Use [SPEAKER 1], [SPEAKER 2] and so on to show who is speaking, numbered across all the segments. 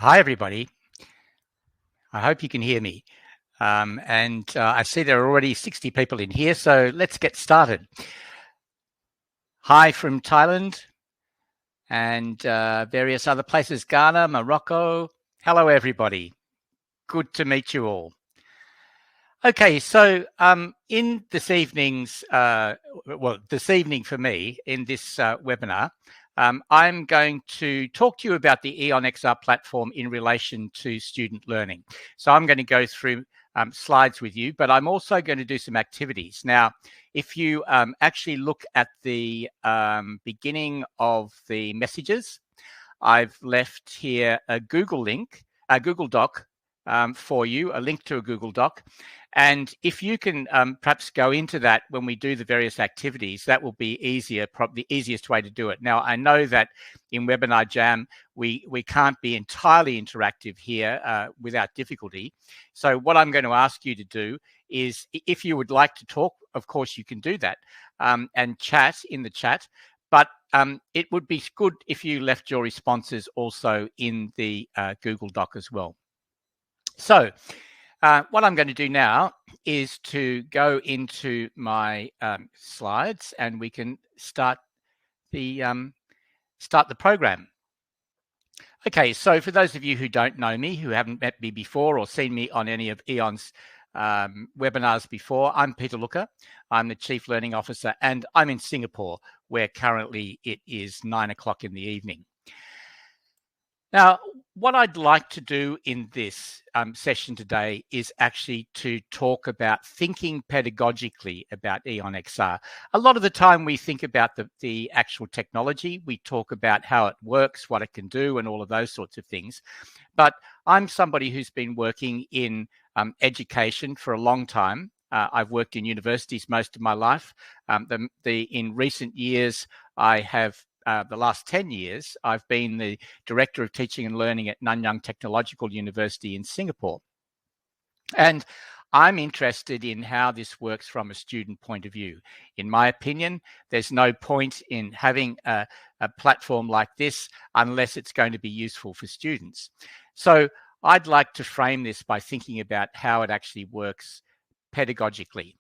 [SPEAKER 1] Hi, everybody. I hope you can hear me. I see there are already 60 people in here, so let's get started. Hi from Thailand and various other places, Ghana, Morocco. Hello, everybody. Good to meet you all. Okay, so in this evening's, this evening for me in this webinar, I'm going to talk to you about the EON-XR platform in relation to student learning. So I'm going to go through slides with you, but I'm also going to do some activities. Now, if you actually look at the beginning of the messages, I've left here a Google link, a Google Doc for you, a link to a Google Doc. And if you can perhaps go into that when we do the various activities, that will be easier, probably the easiest way to do it. Now, I know that in Webinar Jam, we can't be entirely interactive here without difficulty. So what I'm going to ask you to do is, if you would like to talk, of course, you can do that and chat in the chat. But it would be good if you left your responses also in the Google Doc as well. So what I'm going to do now is to go into my slides, and we can start the program. Okay, so for those of you who don't know me, who haven't met me before or seen me on any of EON's webinars before, I'm Peter Looker. I'm the Chief Learning Officer, and I'm in Singapore, where currently it is 9 o'clock in the evening. Now, what I'd like to do in this session today is actually to talk about thinking pedagogically about EON-XR. A lot of the time we think about the actual technology. We talk about how it works, what it can do, and all of those sorts of things. But I'm somebody who's been working in education for a long time. I've worked in universities most of my life. In recent years, I have the last 10 years, I've been the Director of Teaching and Learning at Nanyang Technological University in Singapore. And I'm interested in how this works from a student point of view. In my opinion, there's no point in having a platform like this unless it's going to be useful for students. So I'd like to frame this by thinking about how it actually works pedagogically.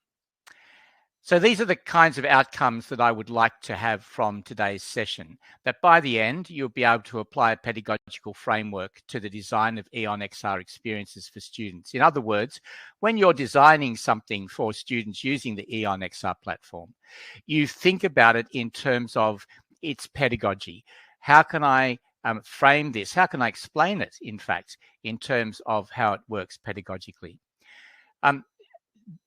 [SPEAKER 1] So these are the kinds of outcomes that I would like to have from today's session, that by the end, you'll be able to apply a pedagogical framework to the design of EON-XR experiences for students. In other words, when you're designing something for students using the EON-XR platform, you think about it in terms of its pedagogy. How can I frame this? How can I explain it, in fact, in terms of how it works pedagogically?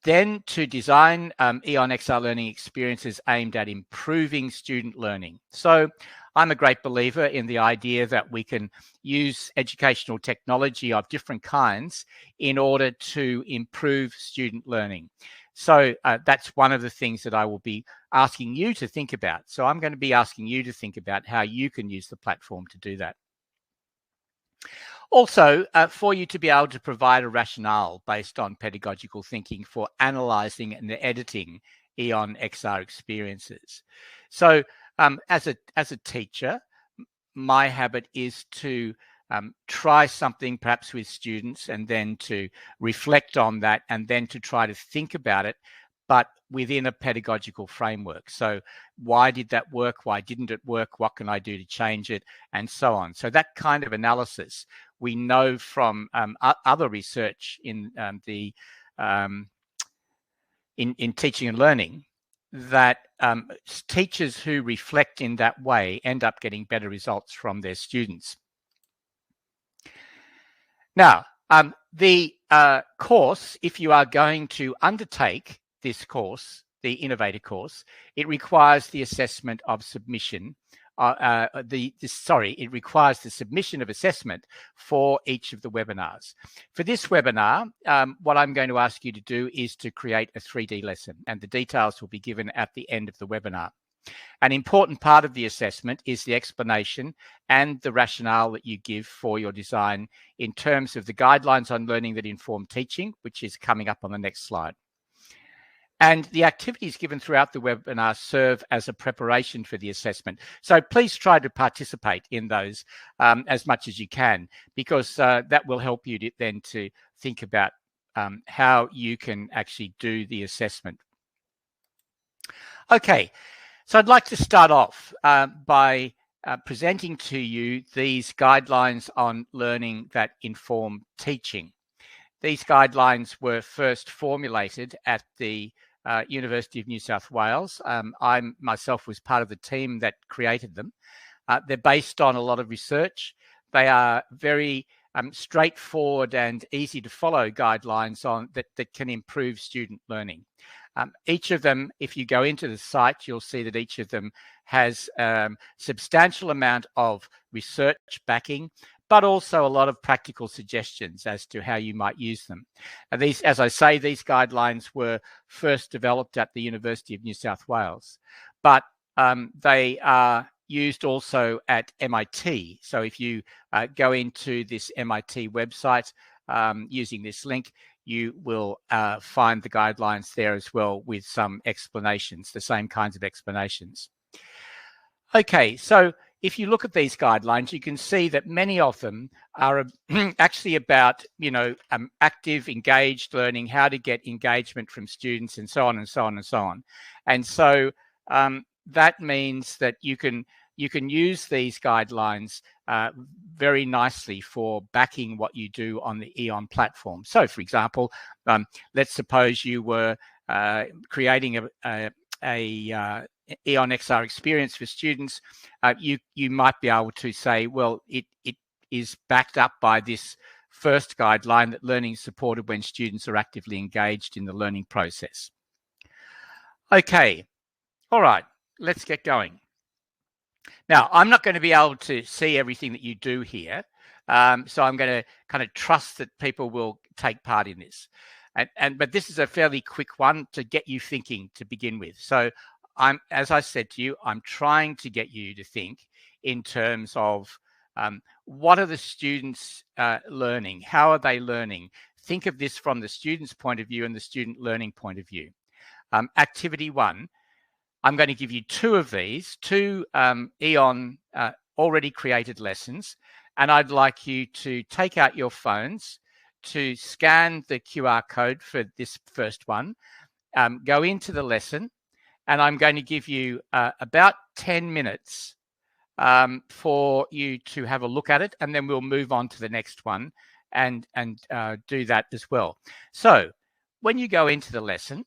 [SPEAKER 1] Then to design EON-XR learning experiences aimed at improving student learning. So I'm a great believer in the idea that we can use educational technology of different kinds in order to improve student learning. So that's one of the things that I will be asking you to think about. So I'm going to be asking you to think about how you can use the platform to do that. Also, for you to be able to provide a rationale based on pedagogical thinking for analysing and editing EON-XR experiences. So as a teacher, my habit is to try something perhaps with students and then to reflect on that and then to try to think about it, but within a pedagogical framework. So why did that work? Why didn't it work? What can I do to change it? And so on. So that kind of analysis, we know from other research in in teaching and learning that teachers who reflect in that way end up getting better results from their students. Now, the course, if you are going to undertake this course, the Innovator course, it requires the assessment of submission. It requires the submission of assessment for each of the webinars. For this webinar, what I'm going to ask you to do is to create a 3D lesson, and the details will be given at the end of the webinar. An important part of the assessment is the explanation and the rationale that you give for your design in terms of the guidelines on learning that inform teaching, which is coming up on the next slide. And the activities given throughout the webinar serve as a preparation for the assessment. So please try to participate in those as much as you can, because that will help you then to think about how you can actually do the assessment. Okay, so I'd like to start off by presenting to you these guidelines on learning that inform teaching. These guidelines were first formulated at the University of New South Wales. I myself was part of the team that created them. They're based on a lot of research. They are very straightforward and easy to follow guidelines on that can improve student learning. Each of them, if you go into the site, you'll see that each of them has substantial amount of research backing, but also a lot of practical suggestions as to how you might use them. And these, as I say, these guidelines were first developed at the University of New South Wales, but they are used also at MIT. So if you go into this MIT website using this link, you will find the guidelines there as well with some explanations, the same kinds of explanations. Okay, so if you look at these guidelines, you can see that many of them are actually about, active, engaged learning, how to get engagement from students, and so on and so on and so on. And so that means that you can use these guidelines very nicely for backing what you do on the EON platform. So, for example, let's suppose you were creating a EON-XR experience for students. You might be able to say, well, it is backed up by this first guideline that learning is supported when students are actively engaged in the learning process. Okay, all right, let's get going. Now, I'm not going to be able to see everything that you do here, so I'm going to kind of trust that people will take part in this. But this is a fairly quick one to get you thinking to begin with. So as I said to you, I'm trying to get you to think in terms of what are the students learning? How are they learning? Think of this from the student's point of view and the student learning point of view. Activity 1. I'm going to give you 2 of these, 2 EON already created lessons, and I'd like you to take out your phones to scan the QR code for this first one, go into the lesson, and I'm going to give you about 10 minutes for you to have a look at it, and then we'll move on to the next one and do that as well. So when you go into the lesson,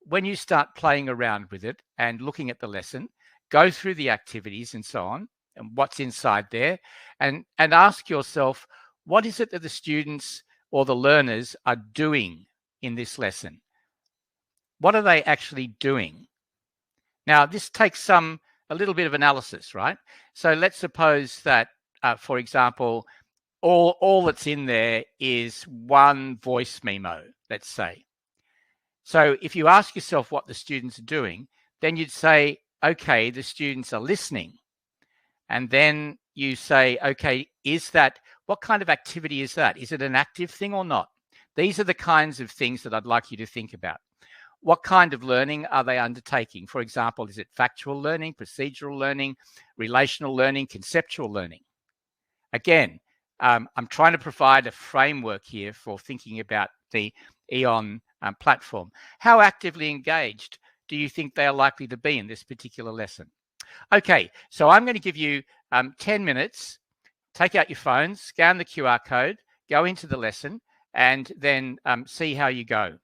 [SPEAKER 1] when you start playing around with it and looking at the lesson, go through the activities and so on, and what's inside there, and ask yourself, what is it that the students or the learners are doing in this lesson? What are they actually doing? Now, this takes a little bit of analysis, right? So let's suppose that, for example, all that's in there is one voice memo, let's say. So if you ask yourself what the students are doing, then you'd say, okay, the students are listening. And then you say, okay, what kind of activity is that? Is it an active thing or not? These are the kinds of things that I'd like you to think about. What kind of learning are they undertaking? For example, is it factual learning, procedural learning, relational learning, conceptual learning? Again, I'm trying to provide a framework here for thinking about the EON platform. How actively engaged do you think they are likely to be in this particular lesson? Okay, so I'm going to give you 10 minutes. Take out your phones, scan the QR code, go into the lesson, and then see how you go.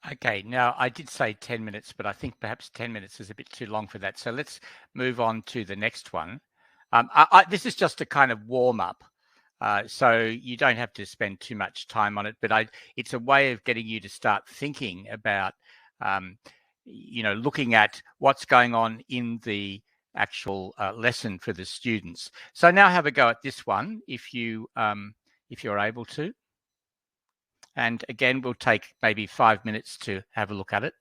[SPEAKER 1] Okay, now I did say 10 minutes, but I think perhaps 10 minutes is a bit too long for that. So let's move on to the next one. This is just a kind of warm up. So you don't have to spend too much time on it, but it's a way of getting you to start thinking about, looking at what's going on in the actual lesson for the students. So now have a go at this one, if you're able to. And again, we'll take maybe 5 minutes to have a look at it.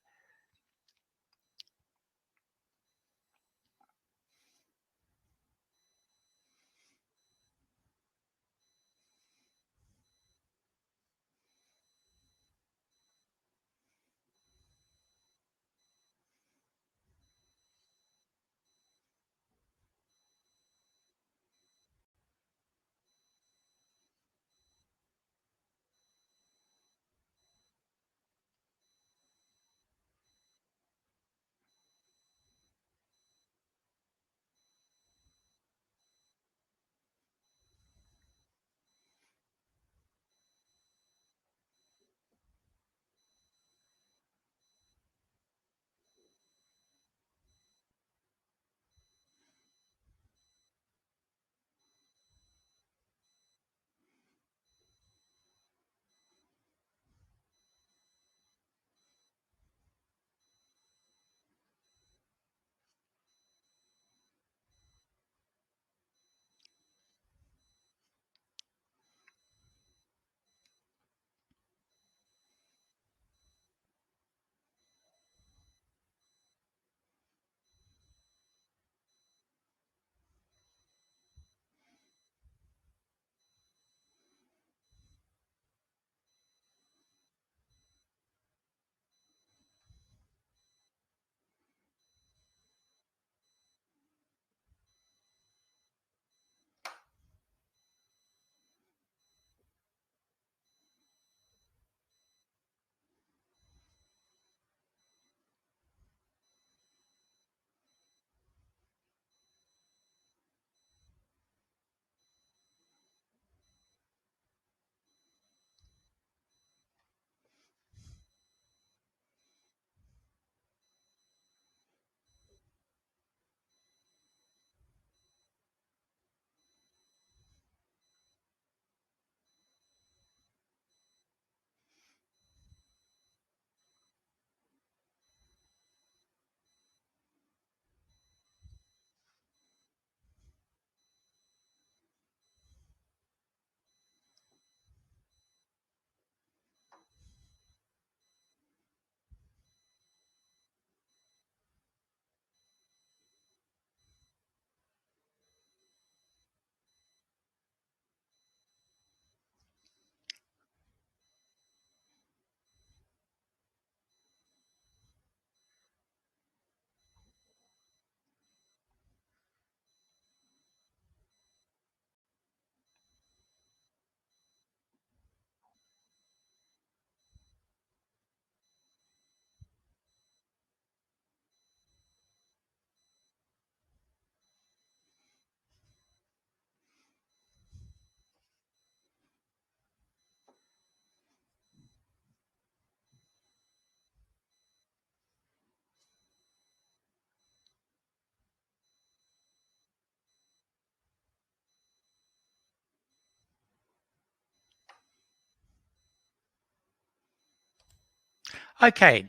[SPEAKER 1] Okay.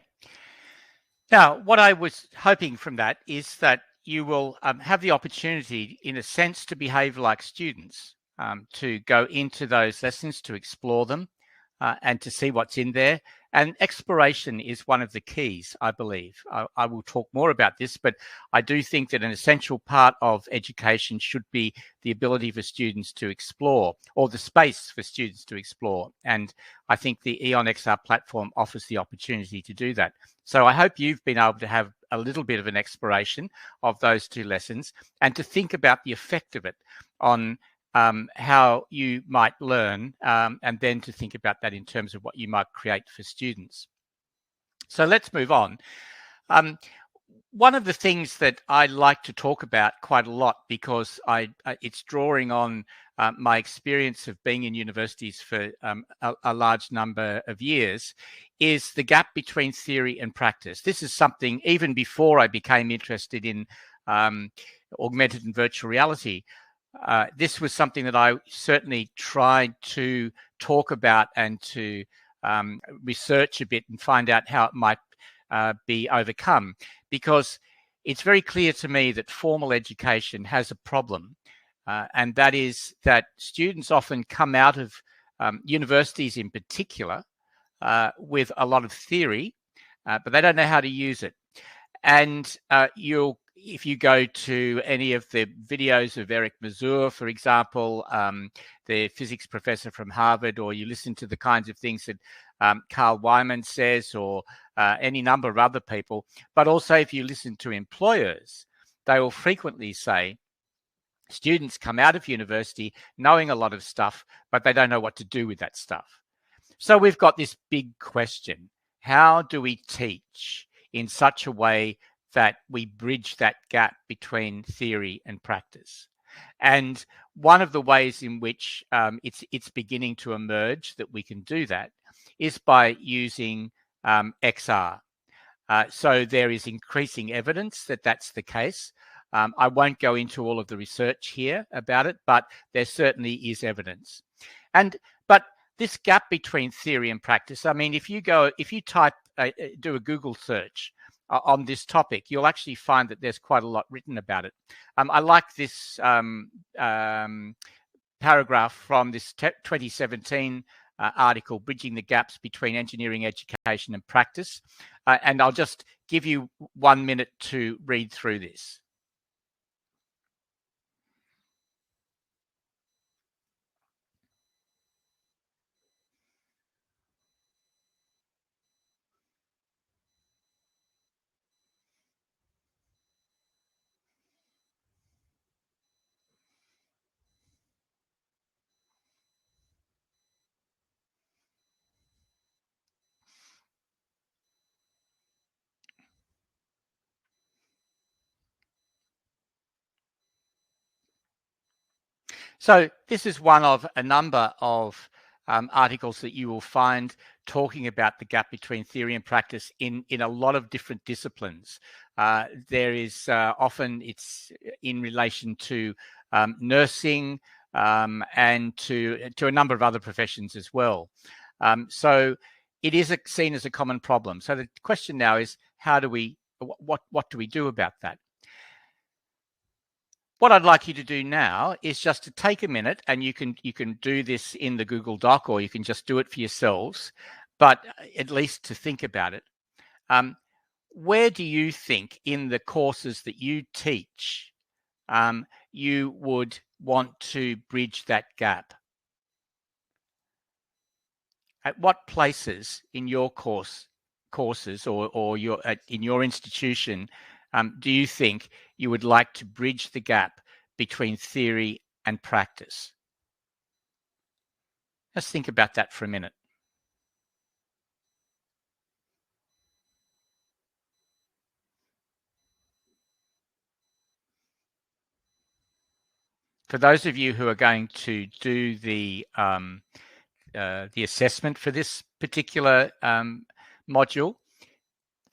[SPEAKER 1] Now, what I was hoping from that is that you will have the opportunity, in a sense, to behave like students, to go into those lessons, to explore them, and to see what's in there. And exploration is one of the keys, I believe. I will talk more about this, but I do think that an essential part of education should be the ability for students to explore, or the space for students to explore. And I think the EON-XR platform offers the opportunity to do that. So I hope you've been able to have a little bit of an exploration of those two lessons and to think about the effect of it on how you might learn, and then to think about that in terms of what you might create for students. So let's move on. one of the things that I like to talk about quite a lot, because it's drawing on my experience of being in universities for a large number of years, is the gap between theory and practice. This is something even before I became interested in augmented and virtual reality. This was something that I certainly tried to talk about and to research a bit and find out how it might be overcome, because it's very clear to me that formal education has a problem, and that is that students often come out of universities in particular with a lot of theory, but they don't know how to use it. And if you go to any of the videos of Eric Mazur, for example, the physics professor from Harvard, or you listen to the kinds of things that Carl Wyman says, or any number of other people, but also if you listen to employers, they will frequently say students come out of university knowing a lot of stuff, but they don't know what to do with that stuff. So we've got this big question: how do we teach in such a way that we bridge that gap between theory and practice? And one of the ways in which it's beginning to emerge that we can do that is by using XR. So there is increasing evidence that that's the case. I won't go into all of the research here about it, but there certainly is evidence. But this gap between theory and practice, I mean, if you type, do a Google search on this topic, you'll actually find that there's quite a lot written about it. I like this paragraph from this 2017 article, Bridging the Gaps Between Engineering Education and Practice. And I'll just give you 1 minute to read through this. So this is one of a number of articles that you will find talking about the gap between theory and practice in a lot of different disciplines. There is often it's in relation to nursing and to a number of other professions as well. So it is seen as a common problem. So the question now is, what do we do about that? What I'd like you to do now is just to take a minute, and you can do this in the Google Doc, or you can just do it for yourselves, but at least to think about it. Where do you think in the courses that you teach you would want to bridge that gap? At what places in your courses or in your institution do you think you would like to bridge the gap between theory and practice? Let's think about that for a minute. For those of you who are going to do the assessment for this particular module,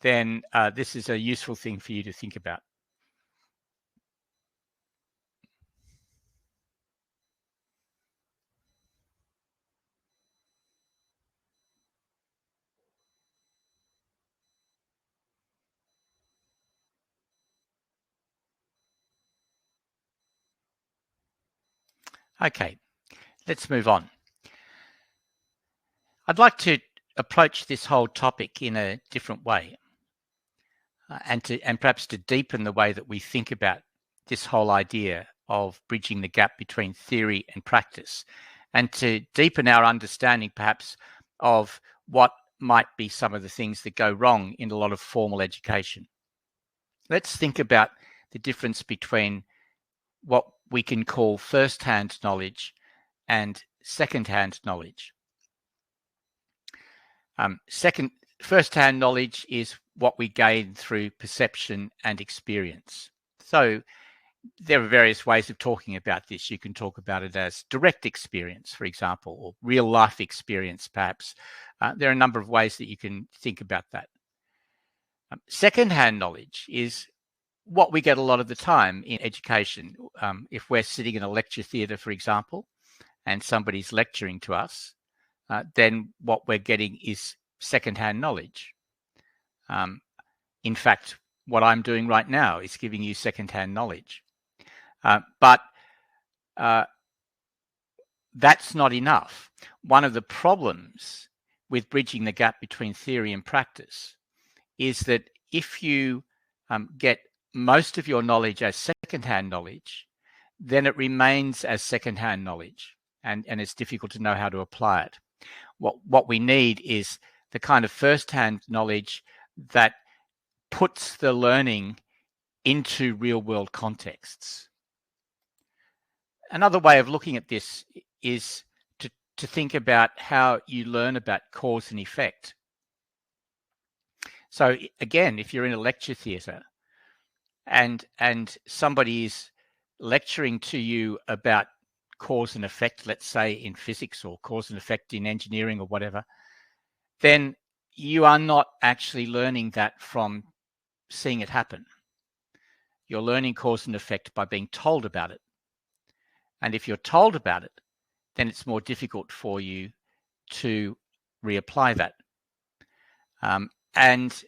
[SPEAKER 1] then this is a useful thing for you to think about. Okay, let's move on. I'd like to approach this whole topic in a different way, and perhaps to deepen the way that we think about this whole idea of bridging the gap between theory and practice, and to deepen our understanding perhaps of what might be some of the things that go wrong in a lot of formal education. Let's think about the difference between what we can call first-hand knowledge and second-hand knowledge. First-hand knowledge is what we gain through perception and experience. So there are various ways of talking about this. You can talk about it as direct experience, for example, or real life experience, perhaps. There are a number of ways that you can think about that. Secondhand knowledge is what we get a lot of the time in education. If we're sitting in a lecture theatre, for example, and somebody's lecturing to us, then what we're getting is secondhand knowledge. In fact, what I'm doing right now is giving you secondhand knowledge. But that's not enough. One of the problems with bridging the gap between theory and practice is that if you get most of your knowledge as secondhand knowledge, then it remains as secondhand knowledge, and it's difficult to know how to apply it. What we need is the kind of first-hand knowledge that puts the learning into real-world contexts. Another way of looking at this is to think about how you learn about cause and effect. So again, if you're in a lecture theatre and somebody is lecturing to you about cause and effect, let's say in physics, or cause and effect in engineering or whatever, then you are not actually learning that from seeing it happen. You're learning cause and effect by being told about it. And if you're told about it, then it's more difficult for you to reapply that. And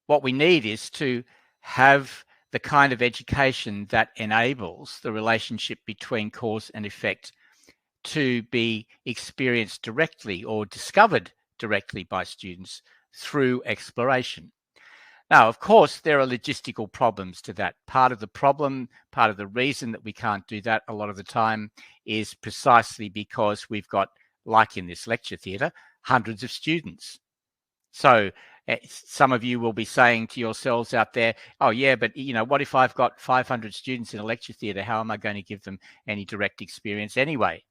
[SPEAKER 1] what we need is to have the kind of education that enables the relationship between cause and effect to be experienced directly or discovered directly by students through exploration. Now, of course, there are logistical problems to that. Part of the problem, part of the reason that we can't do that a lot of the time is precisely because we've got, like in this lecture theatre, hundreds of students. So some of you will be saying to yourselves out there, oh yeah, but what if I've got 500 students in a lecture theatre? How am I going to give them any direct experience anyway?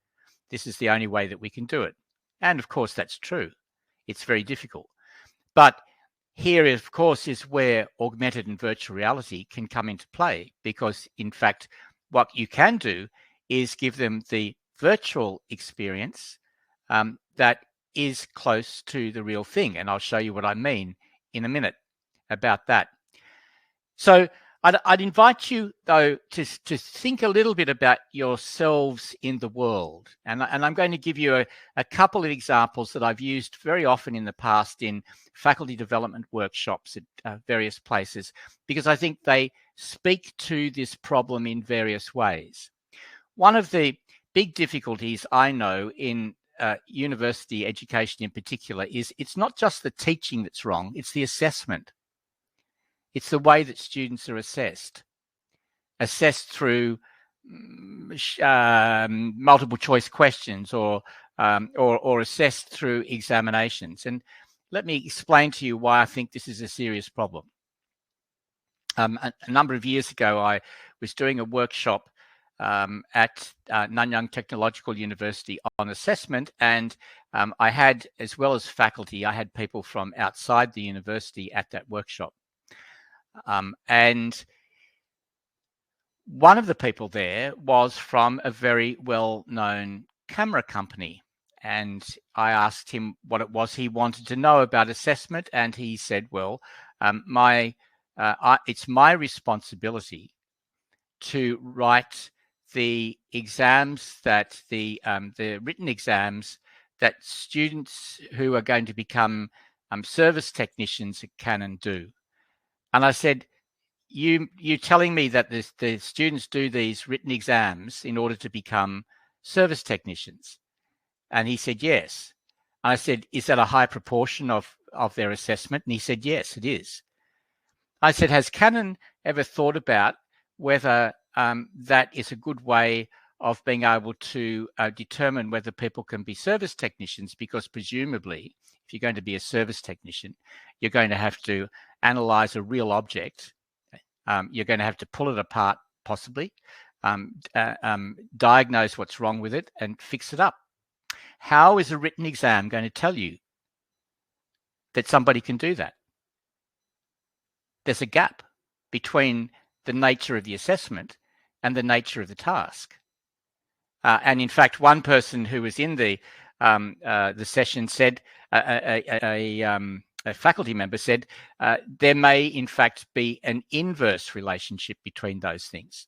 [SPEAKER 1] This is the only way that we can do it. And of course, that's true. It's very difficult. But here, of course, is where augmented and virtual reality can come into play, because in fact, what you can do is give them the virtual experience that is close to the real thing. And I'll show you what I mean in a minute about that. So I'd invite you, though, to think a little bit about yourselves in the world. And I'm going to give you a couple of examples that I've used very often in the past in faculty development workshops at various places, because I think they speak to this problem in various ways. One of the big difficulties I know in university education in particular is it's not just the teaching that's wrong, it's the assessment. It's the way that students are assessed through multiple choice questions or assessed through examinations. And let me explain to you why I think this is a serious problem. A number of years ago, I was doing a workshop at Nanyang Technological University on assessment, and I had, as well as faculty, I had people from outside the university at that workshop. And one of the people there was from a very well-known camera company. And I asked him what it was he wanted to know about assessment. And he said, well, it's my responsibility to write the exams that the written exams that students who are going to become service technicians at Canon do. And I said, you're telling me that the students do these written exams in order to become service technicians? And he said, yes. And I said, is that a high proportion of their assessment? And he said, yes, it is. I said, has Canon ever thought about whether that is a good way of being able to determine whether people can be service technicians? Because presumably, if you're going to be a service technician, you're going to have to analyze a real object. You're going to have to pull it apart, possibly, diagnose what's wrong with it, and fix it up. How is a written exam going to tell you that somebody can do that? there's a gap between the nature of the assessment and the nature of the task. And in fact, one person who was in the session said, a faculty member said, there may in fact be an inverse relationship between those things.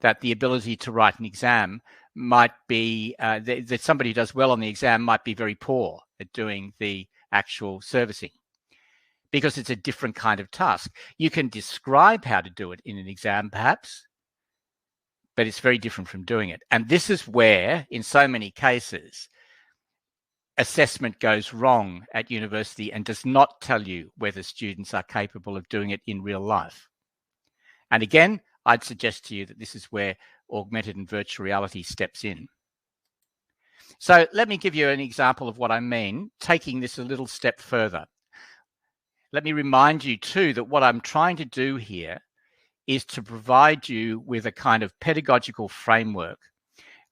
[SPEAKER 1] That the ability to write an exam might be, that somebody who does well on the exam might be very poor at doing the actual servicing, because it's a different kind of task. You can describe how to do it in an exam, perhaps, but it's very different from doing it. And this is where, in so many cases, assessment goes wrong at university and does not tell you whether students are capable of doing it in real life. And again, I'd suggest to you that this is where augmented and virtual reality steps in. So let me give you an example of what I mean, taking this a little step further. Let me remind you too that what I'm trying to do here is to provide you with a kind of pedagogical framework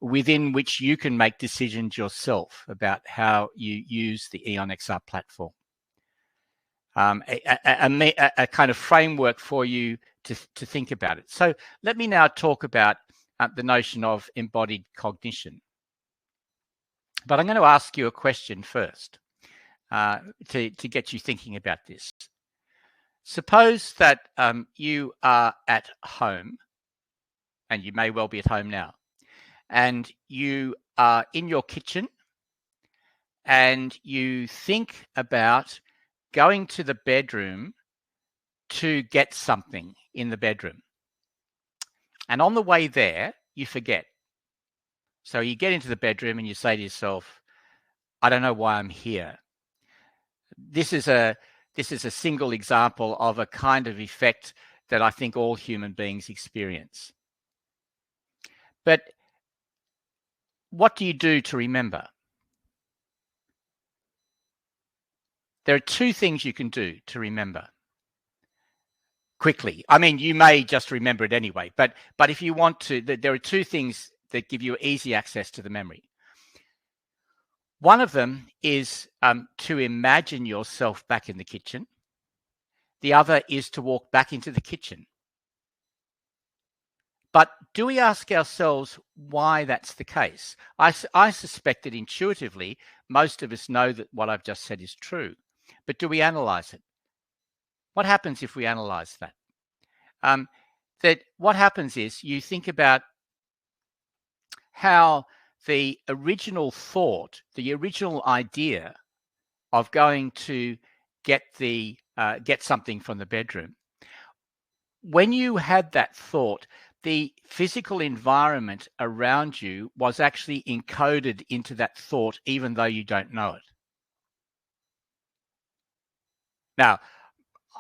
[SPEAKER 1] within which you can make decisions yourself about how you use the EON-XR platform. A kind of framework for you to think about it. So let me now talk about the notion of embodied cognition. But I'm going to ask you a question first to get you thinking about this. Suppose that you are at home, and you may well be at home now, and you are in your kitchen, and you think about going to the bedroom to get something in the bedroom. And on the way there, you forget. So you get into the bedroom and you say to yourself, I don't know why I'm here. This is a single example of a kind of effect that I think all human beings experience. But what do you do to remember? There are two things you can do to remember quickly. I mean, you may just remember it anyway, but if you want to, there are two things that give you easy access to the memory. One of them is to imagine yourself back in the kitchen. The other is to walk back into the kitchen. But do we ask ourselves why that's the case? I suspect that intuitively, most of us know that what I've just said is true. But do we analyze it? What happens if we analyze that? That what happens is you think about how the original thought, the original idea of going to get something from the bedroom, when you had that thought, the physical environment around you was actually encoded into that thought, even though you don't know it. Now,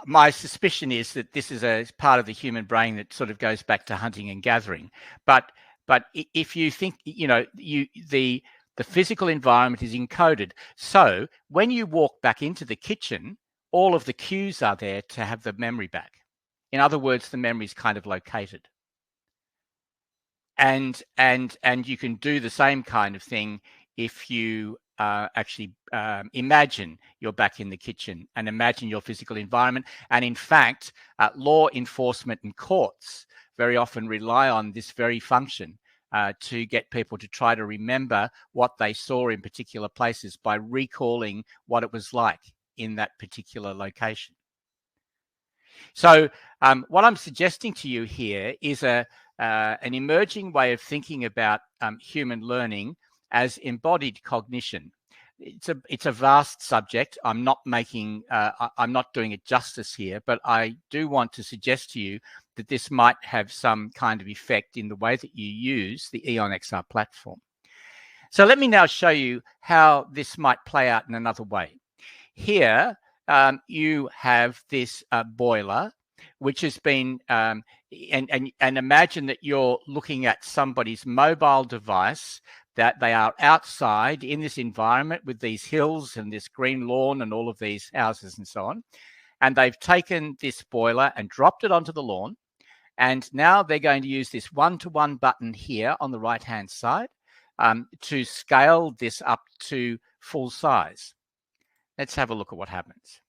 [SPEAKER 1] my suspicion is that this is a part of the human brain that sort of goes back to hunting and gathering. But if you think, the physical environment is encoded. So when you walk back into the kitchen, all of the cues are there to have the memory back. In other words, the memory is kind of located. And you can do the same kind of thing if you actually imagine you're back in the kitchen and imagine your physical environment. And in fact, law enforcement and courts very often rely on this very function to get people to try to remember what they saw in particular places by recalling what it was like in that particular location. So what I'm suggesting to you here is an emerging way of thinking about human learning as embodied cognition. It's a vast subject. I'm not doing it justice here, but I do want to suggest to you that this might have some kind of effect in the way that you use the EON-XR platform. So let me now show you how this might play out in another way. Here, you have this boiler, which has been, and imagine that you're looking at somebody's mobile device, that they are outside in this environment with these hills and this green lawn and all of these houses and so on. And they've taken this boiler and dropped it onto the lawn. And now they're going to use this one-to-one button here on the right-hand side to scale this up to full size. Let's have a look at what happens.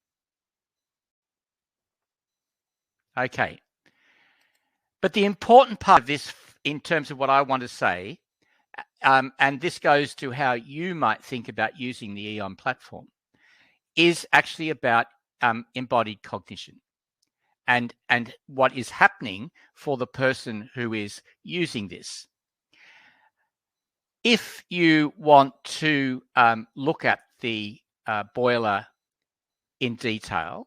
[SPEAKER 1] Okay. But the important part of this, in terms of what I want to say, and this goes to how you might think about using the EON platform, is actually about embodied cognition and what is happening for the person who is using this. If you want to look at the boiler in detail,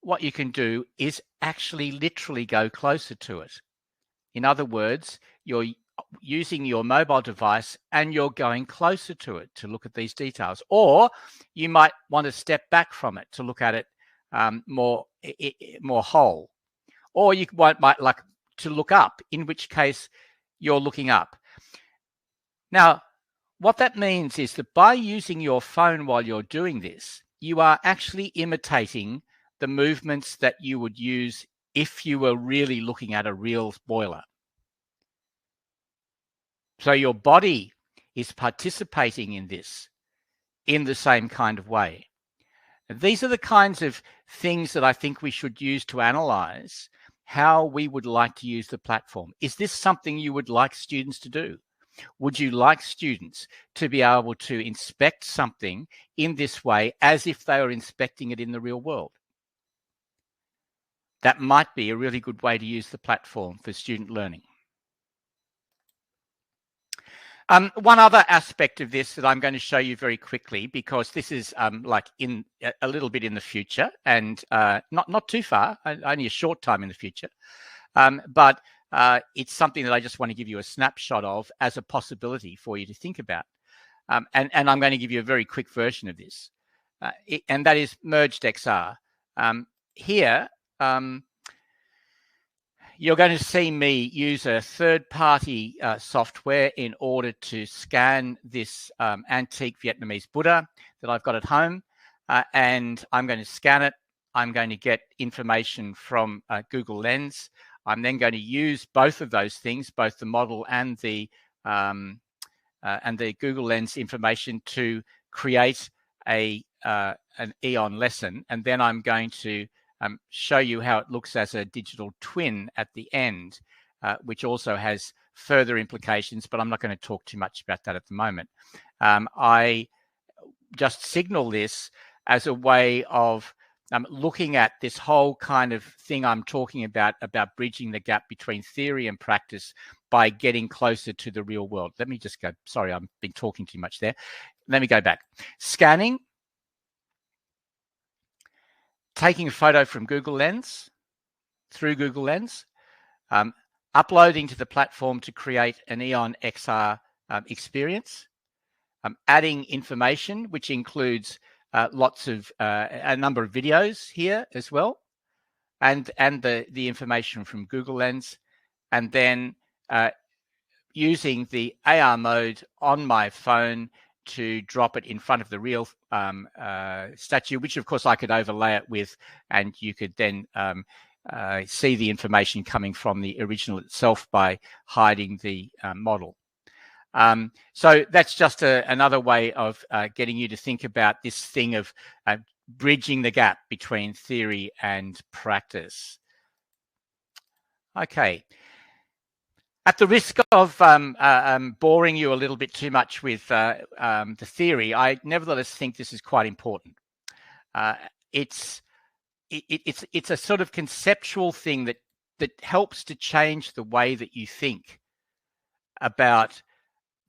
[SPEAKER 1] what you can do is actually literally go closer to it. In other words, you're using your mobile device and you're going closer to it to look at these details. Or you might want to step back from it to look at it more whole. Or you might like to look up, in which case you're looking up. Now, what that means is that by using your phone while you're doing this, you are actually imitating the movements that you would use if you were really looking at a real boiler. So your body is participating in this in the same kind of way. And these are the kinds of things that I think we should use to analyze how we would like to use the platform. Is this something you would like students to do? Would you like students to be able to inspect something in this way as if they were inspecting it in the real world? That might be a really good way to use the platform for student learning. One other aspect of this that I'm going to show you very quickly, because this is like in a little bit in the future and not too far, only a short time in the future, but it's something that I just want to give you a snapshot of as a possibility for you to think about. And I'm going to give you a very quick version of this, and that is merged XR. Here, you're going to see me use a third-party software in order to scan this antique Vietnamese Buddha that I've got at home, and I'm going to scan it. I'm going to get information from Google Lens. I'm then going to use both of those things, both the model and the Google Lens information, to create an EON lesson, and then I'm going to show you how it looks as a digital twin at the end, which also has further implications, but I'm not going to talk too much about that at the moment. I just signal this as a way of looking at this whole kind of thing I'm talking about bridging the gap between theory and practice by getting closer to the real world. Let me just go. Sorry, I've been talking too much there. Let me go back. Scanning. Taking a photo from Google Lens, through Google Lens, uploading to the platform to create an EON-XR experience, adding information, which includes lots of a number of videos here as well, and the information from Google Lens, and then using the AR mode on my phone to drop it in front of the real statue, which of course I could overlay it with, and you could then see the information coming from the original itself by hiding the model. So that's just another way of getting you to think about this thing of bridging the gap between theory and practice. Okay. At the risk of boring you a little bit too much with the theory, I nevertheless think this is quite important. It's a sort of conceptual thing that helps to change the way that you think about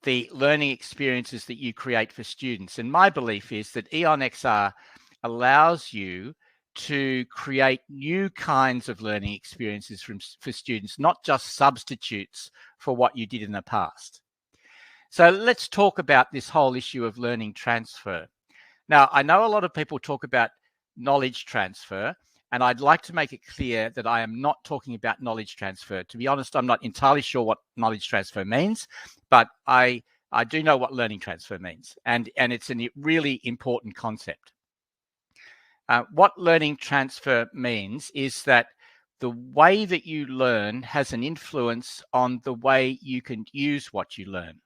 [SPEAKER 1] the learning experiences that you create for students. And my belief is that EON-XR allows you to create new kinds of learning experiences for students, not just substitutes for what you did in the past. So let's talk about this whole issue of learning transfer. Now, I know a lot of people talk about knowledge transfer, and I'd like to make it clear that I am not talking about knowledge transfer. To be honest, I'm not entirely sure what knowledge transfer means, but I do know what learning transfer means, and it's a really important concept. What learning transfer means is that the way that you learn has an influence on the way you can use what you learn.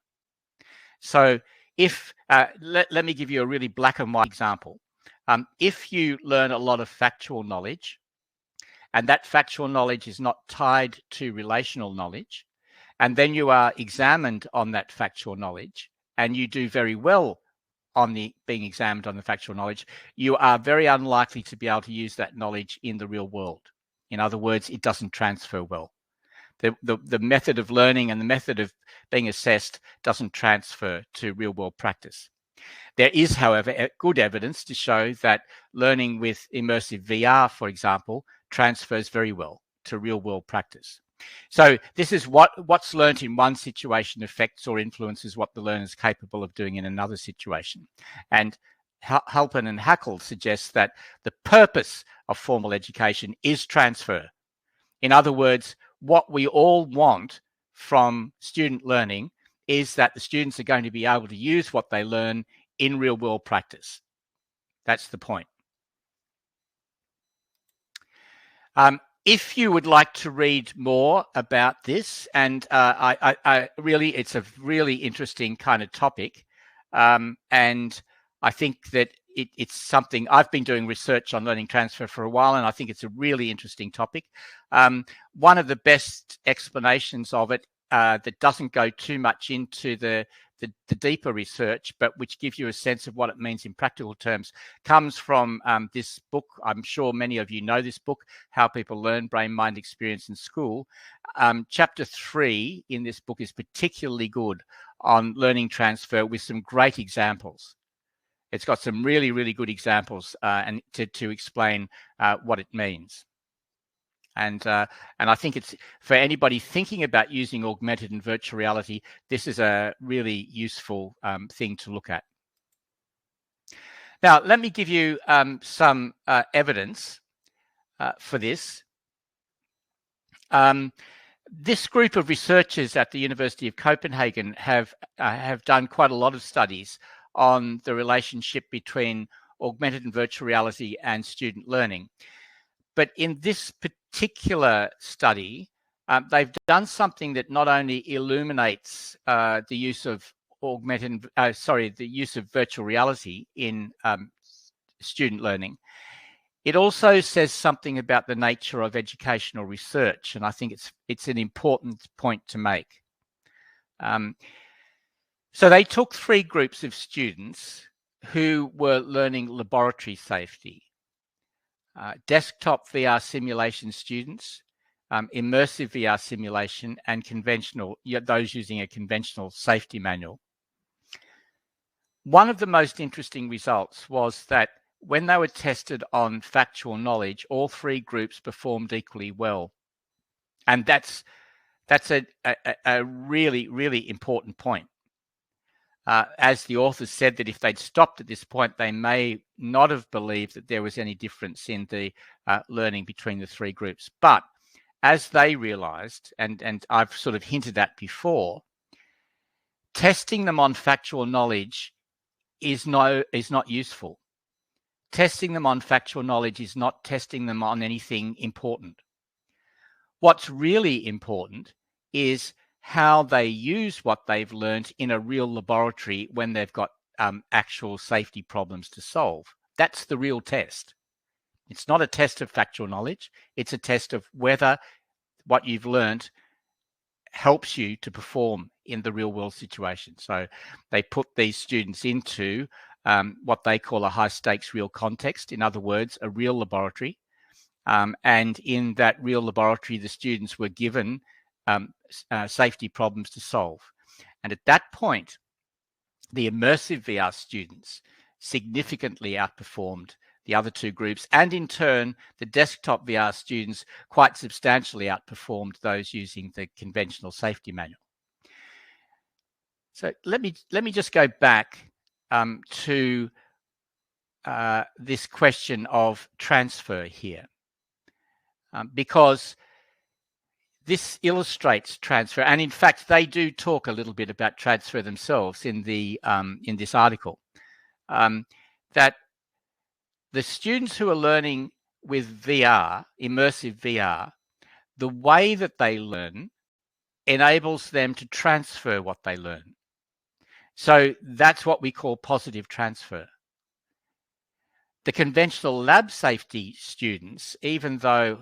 [SPEAKER 1] So if, let me give you a really black and white example. If you learn a lot of factual knowledge and that factual knowledge is not tied to relational knowledge, and then you are examined on that factual knowledge, and you do very well on being examined on the factual knowledge, you are very unlikely to be able to use that knowledge in the real world. In other words, it doesn't transfer well. The method of learning and the method of being assessed doesn't transfer to real world practice. There is, however, good evidence to show that learning with immersive VR, for example, transfers very well to real world practice. So this is what's learnt in one situation affects or influences what the learner is capable of doing in another situation. And Halpin and Hackle suggests that the purpose of formal education is transfer. In other words, what we all want from student learning is that the students are going to be able to use what they learn in real world practice. That's the point. If you would like to read more about this, and I really, it's a really interesting kind of topic, and I think that it's something I've been doing research on learning transfer for a while, and I think it's a really interesting topic. One of the best explanations of it that doesn't go too much into the deeper research, but which gives you a sense of what it means in practical terms, comes from this book. I'm sure many of you know this book, How People Learn, Brain, Mind, Experience in School. Chapter 3 in this book is particularly good on learning transfer with some great examples. It's got some really, really good examples and to explain what it means. And I think it's for anybody thinking about using augmented and virtual reality, this is a really useful thing to look at. Now, let me give you some evidence for this. This group of researchers at the University of Copenhagen have done quite a lot of studies on the relationship between augmented and virtual reality and student learning. But in this particular study, they've done something that not only illuminates the use of the use of virtual reality in student learning. It also says something about the nature of educational research, and I think it's an important point to make. So they took 3 groups of students who were learning laboratory safety. Desktop VR simulation students, immersive VR simulation, and conventional, those using a conventional safety manual. One of the most interesting results was that when they were tested on factual knowledge, all 3 groups performed equally well. And that's a really, really important point. As the authors said, that if they'd stopped at this point, they may not have believed that there was any difference in the learning between the 3 groups. But as they realized, and I've sort of hinted at before, testing them on factual knowledge is not useful. Testing them on factual knowledge is not testing them on anything important. What's really important is how they use what they've learned in a real laboratory when they've got actual safety problems to solve. That's the real test. It's not a test of factual knowledge. It's a test of whether what you've learned helps you to perform in the real world situation. So they put these students into what they call a high stakes real context. In other words, a real laboratory. And in that real laboratory, the students were given safety problems to solve. And at that point, the immersive VR students significantly outperformed the other 2 groups, and in turn, the desktop VR students quite substantially outperformed those using the conventional safety manual. So let me just go back to this question of transfer here, because this illustrates transfer, and in fact, they do talk a little bit about transfer themselves in this article. That the students who are learning with VR, immersive VR, the way that they learn enables them to transfer what they learn. So that's what we call positive transfer. The conventional lab safety students, even though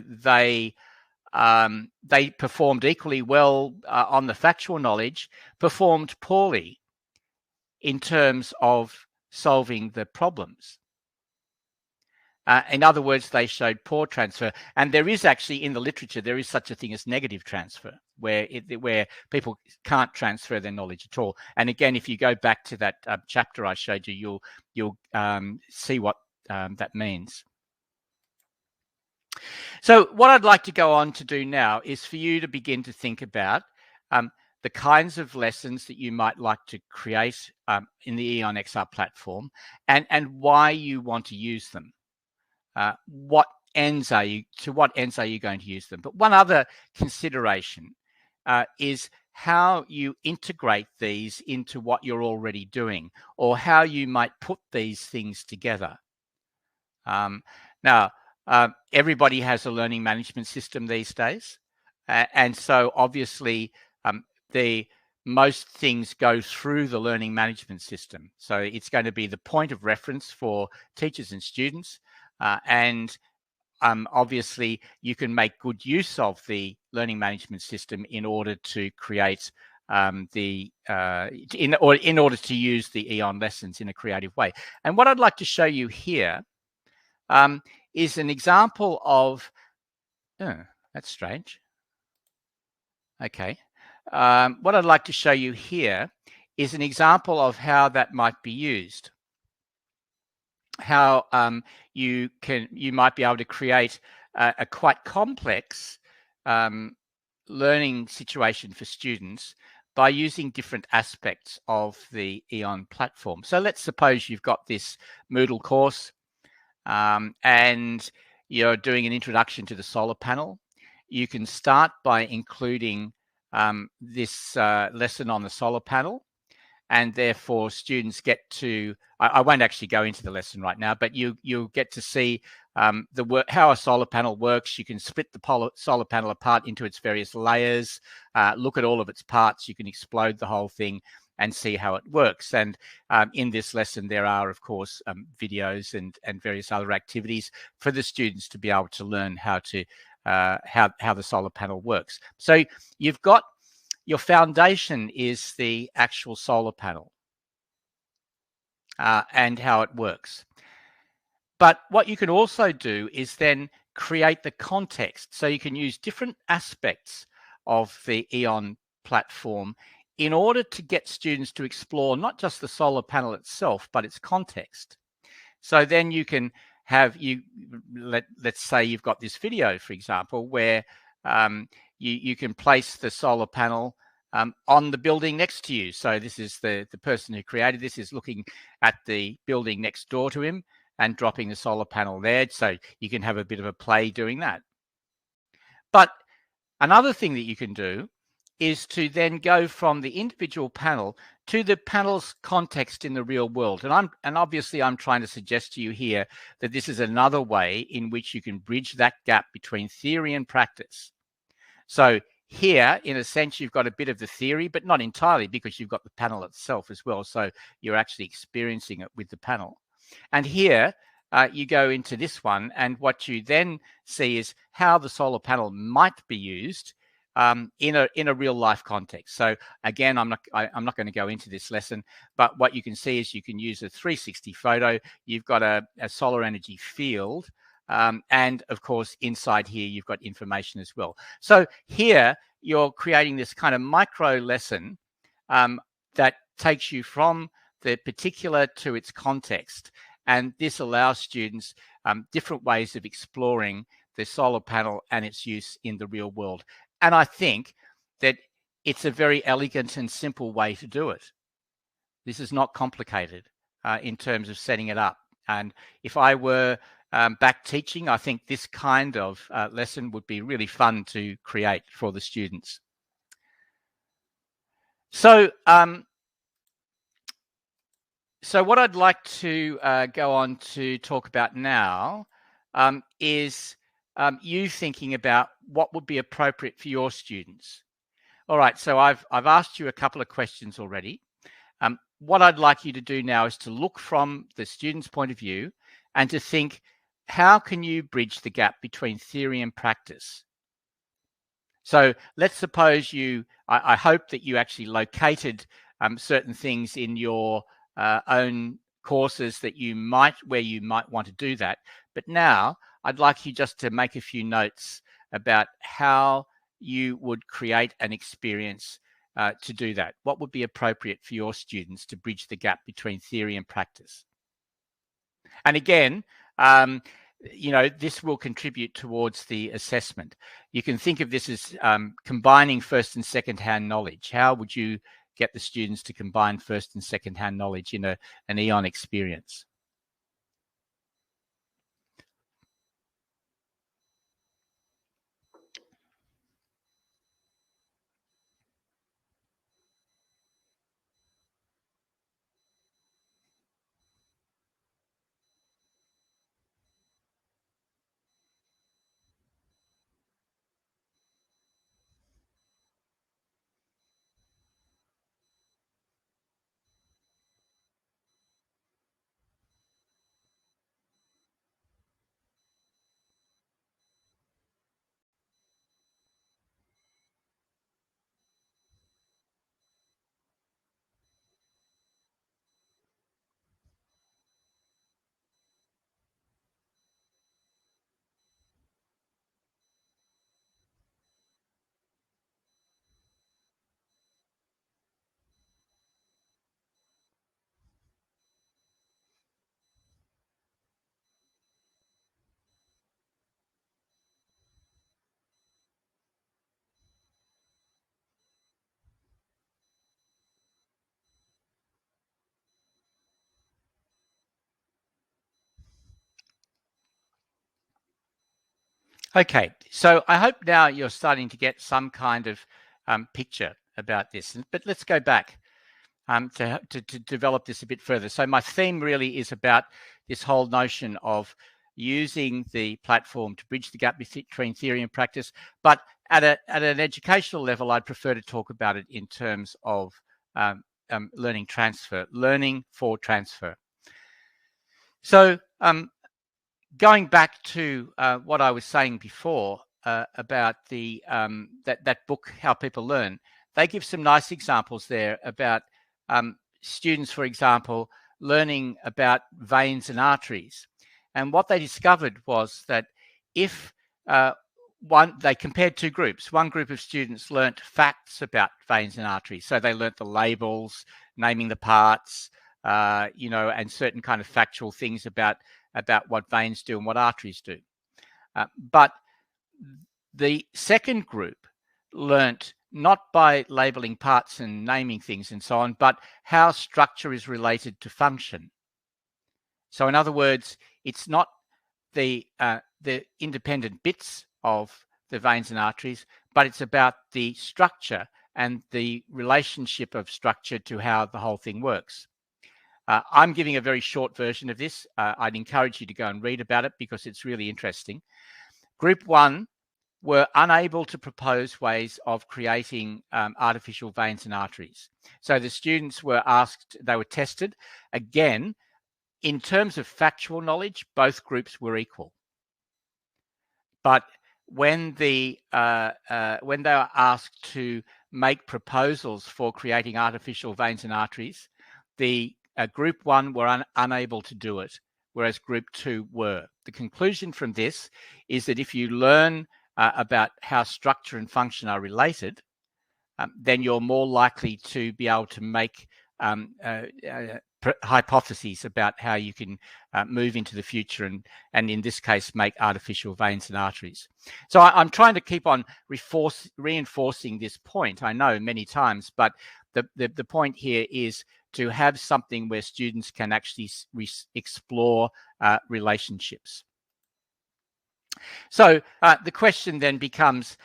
[SPEAKER 1] they performed equally well on the factual knowledge, performed poorly in terms of solving the problems. In other words, they showed poor transfer. And there is actually, in the literature, there is such a thing as negative transfer, where people can't transfer their knowledge at all. And again, if you go back to that chapter I showed you, you'll see what that means. So what I'd like to go on to do now is for you to begin to think about the kinds of lessons that you might like to create in the EON-XR platform, and why you want to use them. To what ends are you going to use them? But one other consideration is how you integrate these into what you're already doing, or how you might put these things together. Now, everybody has a learning management system these days. And so obviously most things go through the learning management system. So it's going to be the point of reference for teachers and students. And obviously you can make good use of the learning management system in order to create in order to use the EON lessons in a creative way. And what I'd like to show you here is an example of, that's strange. Okay. What I'd like to show you here is an example of how that might be used. How you might be able to create a quite complex learning situation for students by using different aspects of the EON platform. So let's suppose you've got this Moodle course and you're doing an introduction to the solar panel. You can start by including this lesson on the solar panel, and therefore students get to, I won't actually go into the lesson right now, but you'll get to see how a solar panel works. You can split the solar panel apart into its various layers, look at all of its parts. You can explode the whole thing and see how it works. And in this lesson, there are, of course, videos and various other activities for the students to be able to learn how the solar panel works. So you've got your foundation is the actual solar panel and how it works. But what you can also do is then create the context. So you can use different aspects of the EON platform in order to get students to explore not just the solar panel itself, but its context. So then you can have, let's say you've got this video, for example, where you can place the solar panel on the building next to you. So this is the person who created this is looking at the building next door to him and dropping the solar panel there. So you can have a bit of a play doing that. But another thing that you can do is to then go from the individual panel to the panel's context in the real world. And obviously I'm trying to suggest to you here that this is another way in which you can bridge that gap between theory and practice. So here, in a sense, you've got a bit of the theory, but not entirely, because you've got the panel itself as well. So you're actually experiencing it with the panel. And here you go into this one, and what you then see is how the solar panel might be used in a real life context. So again, I'm not going to go into this lesson, but what you can see is you can use a 360 photo. You've got a solar energy field. And of course, inside here, you've got information as well. So here, you're creating this kind of micro lesson that takes you from the particular to its context. And this allows students different ways of exploring the solar panel and its use in the real world. And I think that it's a very elegant and simple way to do it. This is not complicated in terms of setting it up. And if I were back teaching, I think this kind of lesson would be really fun to create for the students. So, so what I'd like to go on to talk about now is you thinking about what would be appropriate for your students. All right, so I've asked you a couple of questions already. what I'd like you to do now is to look from the student's point of view and to think, how can you bridge the gap between theory and practice? So let's suppose I hope that you actually located certain things in your own courses where you might want to do that. But now I'd like you just to make a few notes about how you would create an experience to do that. What would be appropriate for your students to bridge the gap between theory and practice? And again, this will contribute towards the assessment. You can think of this as combining first and second-hand knowledge. How would you get the students to combine first and second-hand knowledge in an EON experience? Okay, so I hope now you're starting to get some kind of picture about this. But let's go back to develop this a bit further. So my theme really is about this whole notion of using the platform to bridge the gap between theory and practice. But at an educational level, I'd prefer to talk about it in terms of learning for transfer. So going back to what I was saying before about that book, How People Learn, they give some nice examples there about students, for example, learning about veins and arteries. And what they discovered was that if they compared two groups. One group of students learnt facts about veins and arteries. So they learnt the labels, naming the parts, and certain kind of factual things about what veins do and what arteries do. But the second group learnt not by labeling parts and naming things and so on, but how structure is related to function. So in other words, it's not the independent bits of the veins and arteries, but it's about the structure and the relationship of structure to how the whole thing works. I'm giving a very short version of this. I'd encourage you to go and read about it because it's really interesting. Group 1 were unable to propose ways of creating artificial veins and arteries. So the students were asked, they were tested. Again, in terms of factual knowledge, both groups were equal. But when they were asked to make proposals for creating artificial veins and arteries, the Group 1 were unable to do it, whereas Group 2 were. The conclusion from this is that if you learn about how structure and function are related, then you're more likely to be able to make hypotheses about how you can move into the future and in this case, make artificial veins and arteries. So I'm trying to keep on reinforcing this point, I know many times, but the point here is to have something where students can actually explore relationships. So the question then becomes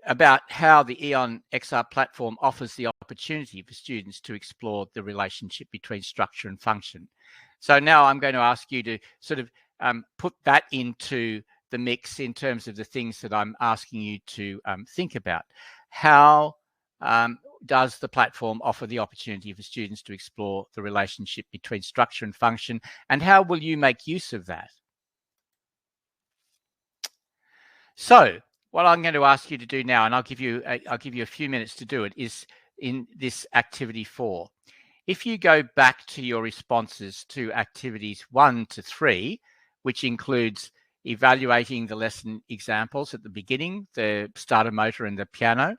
[SPEAKER 1] about how the EON-XR platform offers the opportunity for students to explore the relationship between structure and function. So now I'm going to ask you to sort of put that into the mix in terms of the things that I'm asking you to think about. How does the platform offer the opportunity for students to explore the relationship between structure and function, and how will you make use of that? So what I'm going to ask you to do now, and I'll give you a few minutes to do it, is in this activity 4. If you go back to your responses to activities 1 to 3, which includes evaluating the lesson examples at the beginning, the starter motor and the piano,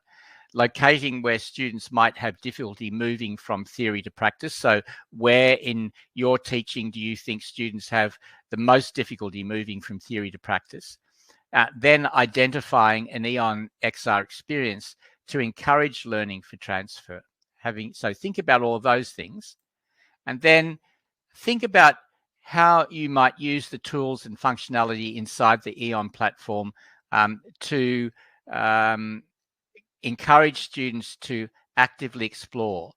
[SPEAKER 1] locating where students might have difficulty moving from theory to practice. So where in your teaching do you think students have the most difficulty moving from theory to practice? Then identifying an EON-XR experience to encourage learning for transfer. So think about all of those things, and then think about how you might use the tools and functionality inside the EON platform to encourage students to actively explore,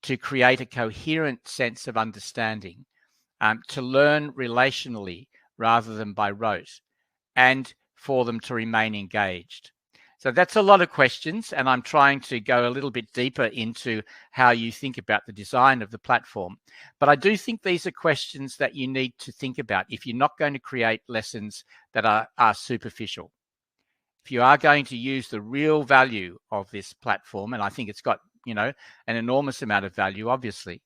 [SPEAKER 1] to create a coherent sense of understanding, to learn relationally rather than by rote, and for them to remain engaged. So that's a lot of questions, and I'm trying to go a little bit deeper into how you think about the design of the platform. But I do think these are questions that you need to think about if you're not going to create lessons that are superficial. If you are going to use the real value of this platform, and I think it's got, an enormous amount of value, obviously,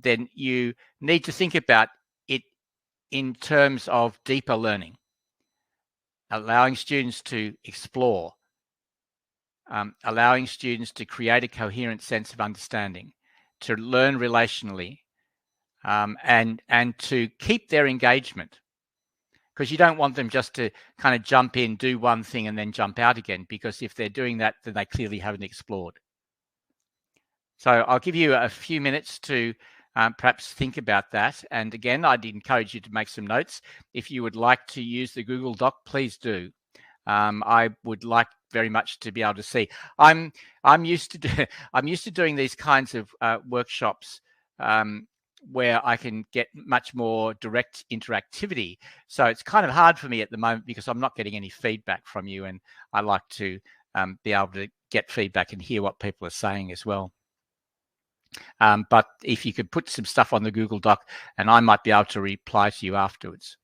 [SPEAKER 1] then you need to think about it in terms of deeper learning, allowing students to explore, allowing students to create a coherent sense of understanding, to learn relationally, and to keep their engagement. Because you don't want them just to kind of jump in, do one thing, and then jump out again, because if they're doing that, then they clearly haven't explored. So I'll give you a few minutes to perhaps think about that. And again, I'd encourage you to make some notes. If you would like to use the Google Doc, please do. I would like very much to be able to see. I'm used to doing these kinds of workshops where I can get much more direct interactivity. So it's kind of hard for me at the moment because I'm not getting any feedback from you, and I like to be able to get feedback and hear what people are saying as well. But if you could put some stuff on the Google Doc, and I might be able to reply to you afterwards.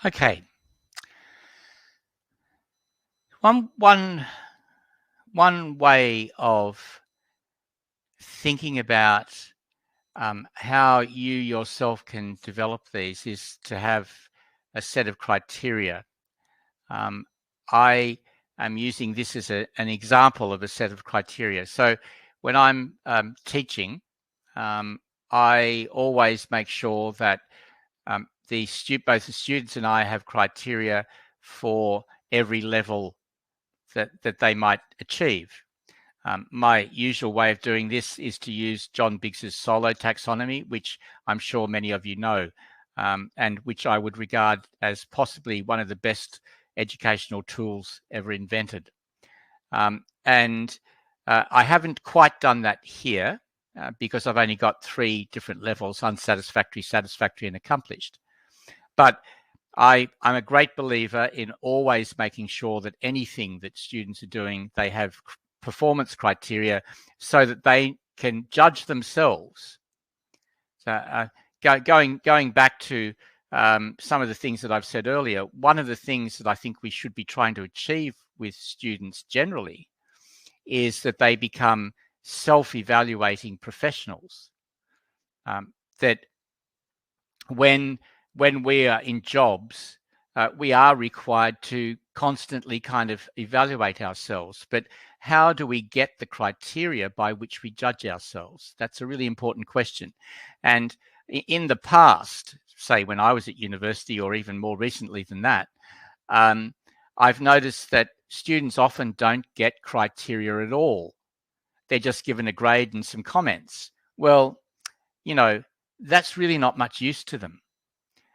[SPEAKER 1] Okay. One way of thinking about how you yourself can develop these is to have a set of criteria. I am using this as an example of a set of criteria. So when I'm teaching, I always make sure that both the students and I have criteria for every level that they might achieve. My usual way of doing this is to use John Biggs's solo taxonomy, which I'm sure many of you know, and which I would regard as possibly one of the best educational tools ever invented. And I haven't quite done that here because I've only got 3 different levels: unsatisfactory, satisfactory, and accomplished. But I'm a great believer in always making sure that anything that students are doing, they have performance criteria so that they can judge themselves. So going back to some of the things that I've said earlier, one of the things that I think we should be trying to achieve with students generally is that they become self-evaluating professionals. That when we are in jobs, we are required to constantly kind of evaluate ourselves. But how do we get the criteria by which we judge ourselves? That's a really important question. And in the past, say when I was at university or even more recently than that, I've noticed that students often don't get criteria at all. They're just given a grade and some comments. Well, you know, that's really not much use to them.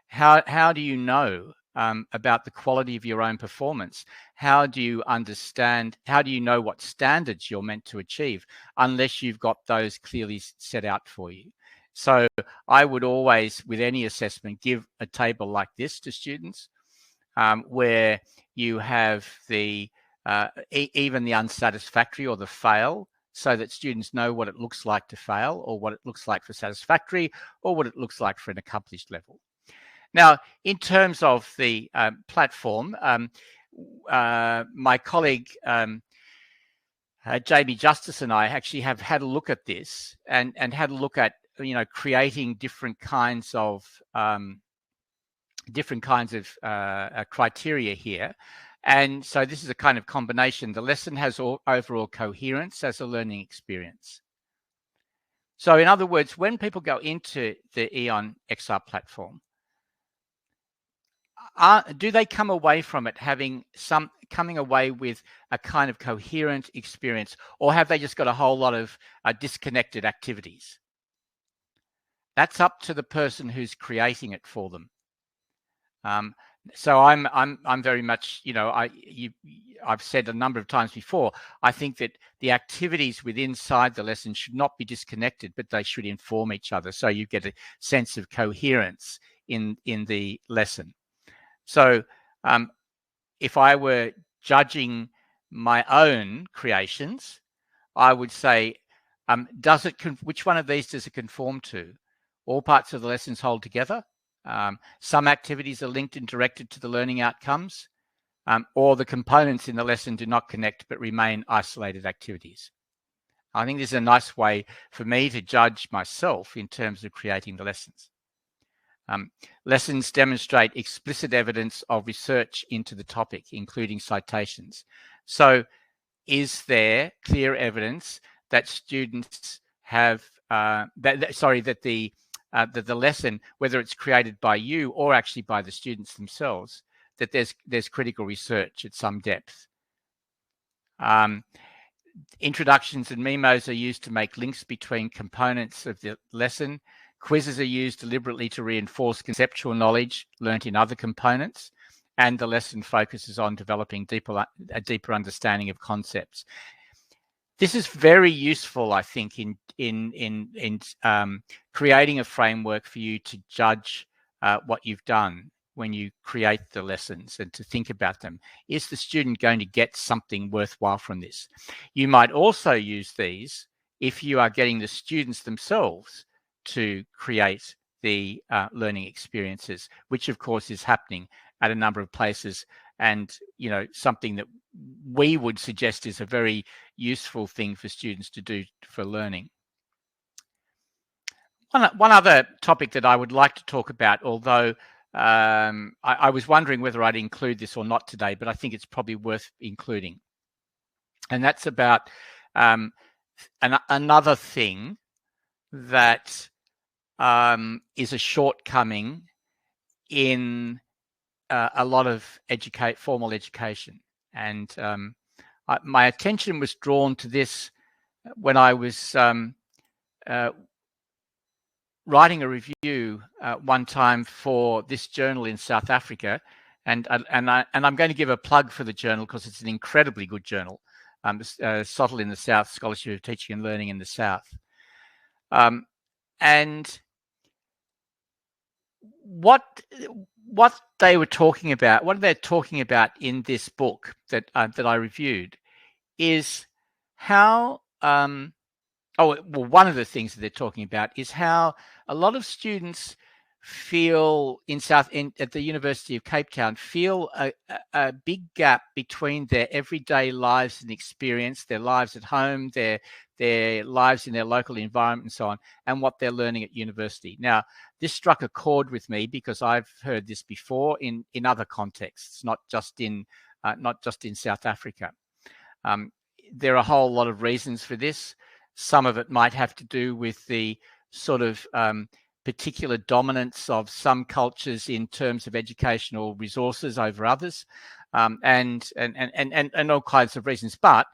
[SPEAKER 1] How do you know about the quality of your own performance? How do you understand? How do you know what standards you're meant to achieve unless you've got those clearly set out for you? So I would always, with any assessment, give a table like this to students where you have the even the unsatisfactory or the fail, so that students know what it looks like to fail, or what it looks like for satisfactory, or what it looks like for an accomplished level. Now, in terms of the platform, my colleague Jamie Justice and I actually have had a look at this and had a look at creating different kinds of criteria here. And so this is a kind of combination. The lesson has overall coherence as a learning experience. So in other words, when people go into the EON-XR platform, do they come away from it coming away with a kind of coherent experience, or have they just got a whole lot of disconnected activities? That's up to the person who's creating it for them. So I'm very much, I've said a number of times before, I think that the activities inside the lesson should not be disconnected, but they should inform each other, so you get a sense of coherence in the lesson. So if I were judging my own creations, I would say, which one of these does it conform to? All parts of the lessons hold together. Some activities are linked and directed to the learning outcomes, or the components in the lesson do not connect but remain isolated activities. I think this is a nice way for me to judge myself in terms of creating the lessons. Lessons demonstrate explicit evidence of research into the topic, including citations. So is there clear evidence that students have, that the lesson, whether it's created by you or actually by the students themselves, that there's critical research at some depth? Introductions and memos are used to make links between components of the lesson. Quizzes are used deliberately to reinforce conceptual knowledge learnt in other components, and the lesson focuses on developing a deeper understanding of concepts. This is very useful, I think, in creating a framework for you to judge what you've done when you create the lessons, and to think about them. Is the student going to get something worthwhile from this? You might also use these if you are getting the students themselves to create the learning experiences, which of course is happening at a number of places, and something that we would suggest is a very useful thing for students to do for learning. One other topic that I would like to talk about, although I was wondering whether I'd include this or not today, but I think it's probably worth including. And that's about another thing that is a shortcoming in a lot of formal education. And my attention was drawn to this when I was writing a review one time for this journal in South Africa, and I'm going to give a plug for the journal because it's an incredibly good journal, SOTL in the South, Scholarship of Teaching and Learning in the South. And what they were talking about, what they're talking about in this book that I reviewed, is how one of the things that they're talking about is how a lot of students feel at the University of Cape Town feel a big gap between their everyday lives and experience, their lives at home, their lives in their local environment and so on, and what they're learning at university. Now, this struck a chord with me because I've heard this before in other contexts, not just in South Africa. There are a whole lot of reasons for this. Some of it might have to do with the sort of particular dominance of some cultures in terms of educational resources over others, and all kinds of reasons. But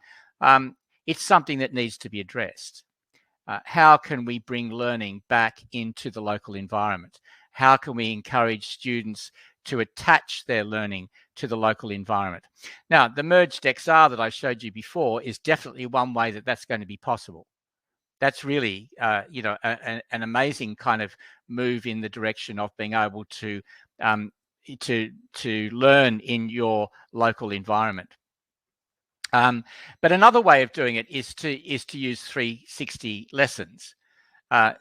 [SPEAKER 1] it's something that needs to be addressed. How can we bring learning back into the local environment? How can we encourage students to attach their learning to the local environment? Now, the merged XR that I showed you before is definitely one way that that's going to be possible. That's really, an amazing kind of move in the direction of being able to learn in your local environment. But another way of doing it is to use 360 lessons. And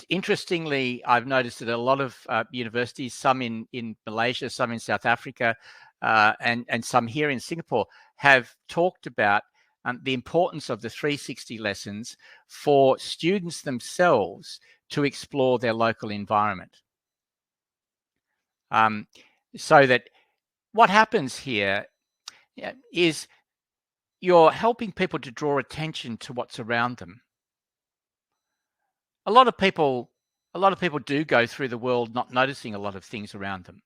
[SPEAKER 1] interestingly, I've noticed that a lot of universities, some in Malaysia, some in South Africa, and some here in Singapore, have talked about the importance of the 360 lessons for students themselves to explore their local environment. So that what happens here is you're helping people to draw attention to what's around them. A lot of people do go through the world not noticing a lot of things around them.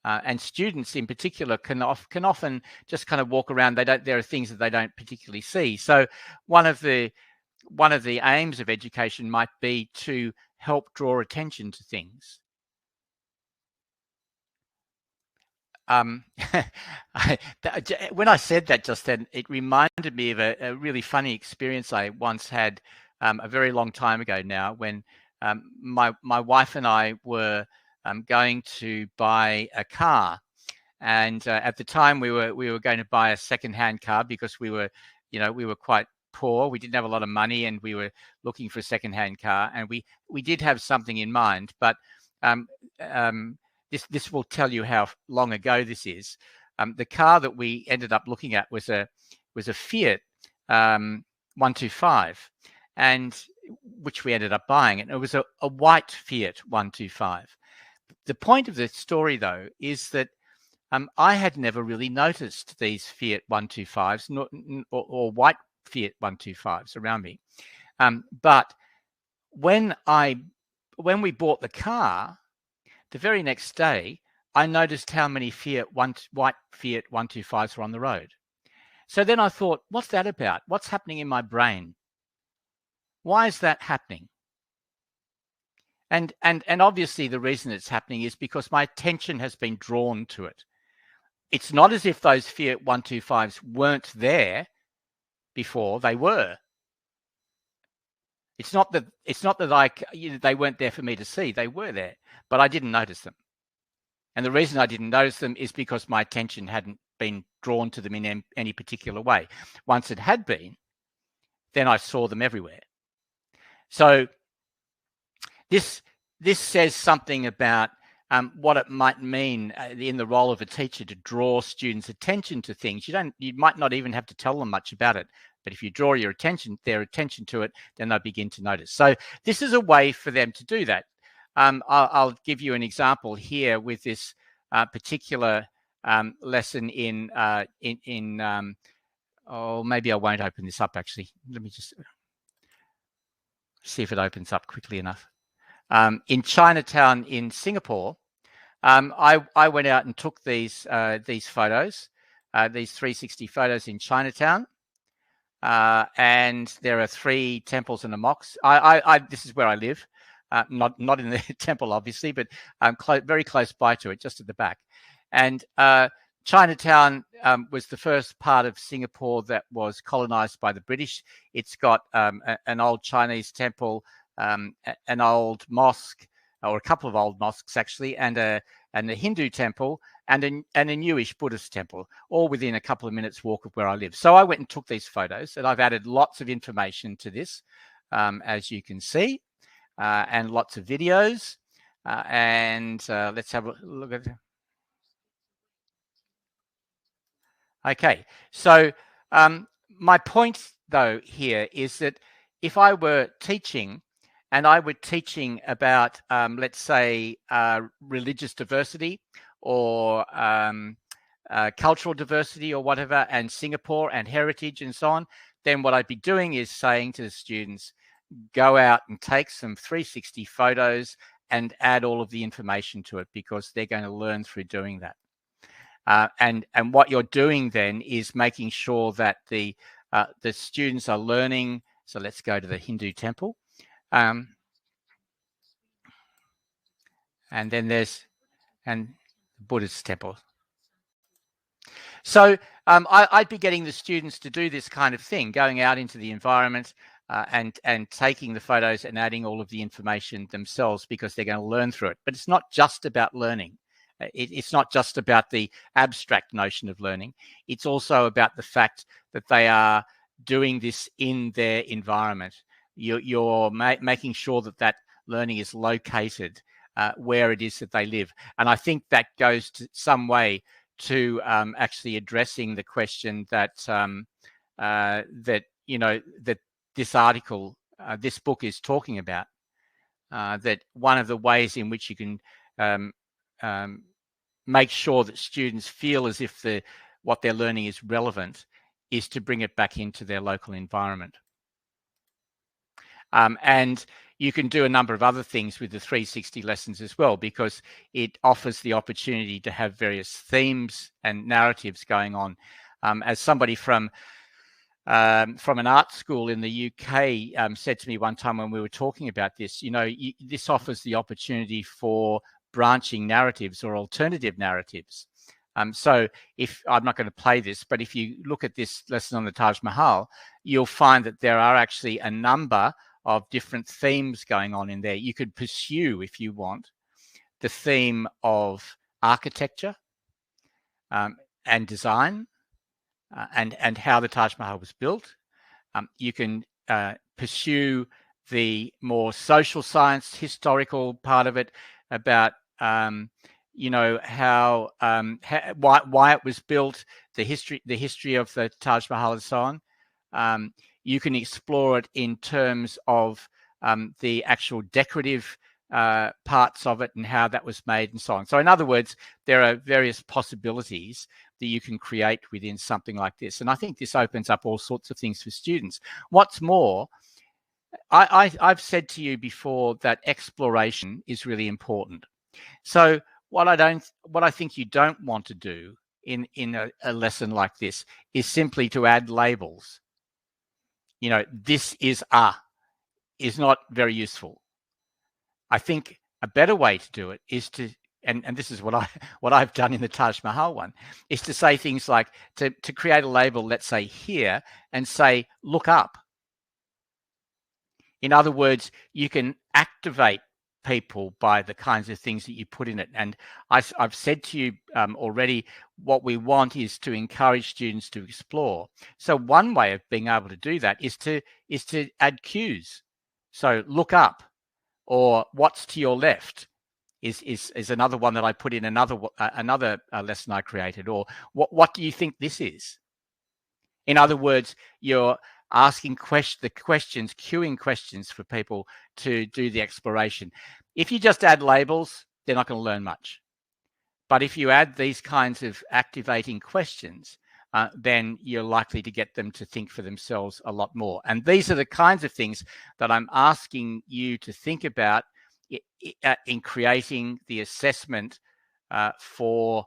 [SPEAKER 1] And students in particular can often just kind of walk around. There are things that they don't particularly see. So one of the aims of education might be to help draw attention to things. When I said that just then, it reminded me of a really funny experience I once had a very long time ago now, when my wife and I were going to buy a car, and at the time we were going to buy a second-hand car because we were quite poor. We didn't have a lot of money, and we were looking for a second-hand car, and we did have something in mind, but this will tell you how long ago this is. The car that we ended up looking at was a Fiat 125, and which we ended up buying, and it was a white Fiat 125. The point of the story, though, is that I had never really noticed these Fiat 125s or white Fiat 125s around me. But when we bought the car, the very next day, I noticed how many white Fiat 125s were on the road. So then I thought, what's that about? What's happening in my brain? Why is that happening? And obviously the reason it's happening is because my attention has been drawn to it. It's not as if those Fiat 125s weren't there before. They were. It's not that they weren't there for me to see. They were there, but I didn't notice them. And the reason I didn't notice them is because my attention hadn't been drawn to them in any particular way. Once it had been, then I saw them everywhere. So this says something about what it might mean in the role of a teacher to draw students' attention to things. You might not even have to tell them much about it, but if you draw their attention to it, then they'll begin to notice. So this is a way for them to do that. I'll give you an example here with this particular lesson in oh, maybe I won't open this up actually. Let me just see if it opens up quickly enough. In Chinatown in Singapore, I went out and took these photos, these 360 photos in Chinatown, and there are 3 temples and a mosque. This is where I live, not in the temple obviously, but very close by to it, just at the back. And Chinatown was the first part of Singapore that was colonized by the British. It's got an old Chinese temple, an old mosque, or a couple of old mosques actually, and a Hindu temple, and a newish Buddhist temple, all within a couple of minutes walk of where I live. So I went and took these photos, and I've added lots of information to this, as you can see, and lots of videos. And let's have a look at it. Okay, so my point though here is that if I were teaching, and I were teaching about, let's say, religious diversity or cultural diversity or whatever, and Singapore and heritage and so on, then what I'd be doing is saying to the students, go out and take some 360 photos and add all of the information to it, because they're going to learn through doing that. And what you're doing then is making sure that the students are learning. So let's go to the Hindu temple. And then there's Buddhist temple. So I'd be getting the students to do this kind of thing, going out into the environment and taking the photos and adding all of the information themselves, because they're going to learn through it. But it's not just about learning. It's not just about the abstract notion of learning. It's also about the fact that they are doing this in their environment. You're making sure that learning is located where it is that they live. And I think that goes to some way to actually addressing the question that that this article, this book is talking about. That one of the ways in which you can make sure that students feel as if what they're learning is relevant is to bring it back into their local environment. And you can do a number of other things with the 360 lessons as well, because it offers the opportunity to have various themes and narratives going on. As somebody from an art school in the UK said to me one time when we were talking about this, this offers the opportunity for branching narratives or alternative narratives. So if I'm not going to play this, but if you look at this lesson on the Taj Mahal, you'll find that there are actually a number of different themes going on in there. You could pursue, if you want, the theme of architecture and design and how the Taj Mahal was built. You can pursue the more social science, historical part of it, about how why it was built, the history of the Taj Mahal and so on. You can explore it in terms of the actual decorative parts of it and how that was made and so on. So in other words, there are various possibilities that you can create within something like this. And I think this opens up all sorts of things for students. What's more, I've said to you before that exploration is really important. So what I think you don't want to do in a lesson like this is simply to add labels. This is not very useful. I think a better way to do it is to, and this is what I've done in the Taj Mahal one, is to say things like to create a label, let's say here, and say, look up. In other words, you can activate people by the kinds of things that you put in it. And I've said to you already, what we want is to encourage students to explore. So one way of being able to do that is to add cues. So look up, or what's to your left, is another one that I put in another lesson I created. Or what do you think this is? In other words, you're asking the questions, queuing questions for people to do the exploration. If you just add labels, they're not going to learn much. But if you add these kinds of activating questions, then you're likely to get them to think for themselves a lot more. And these are the kinds of things that I'm asking you to think about in creating the assessment for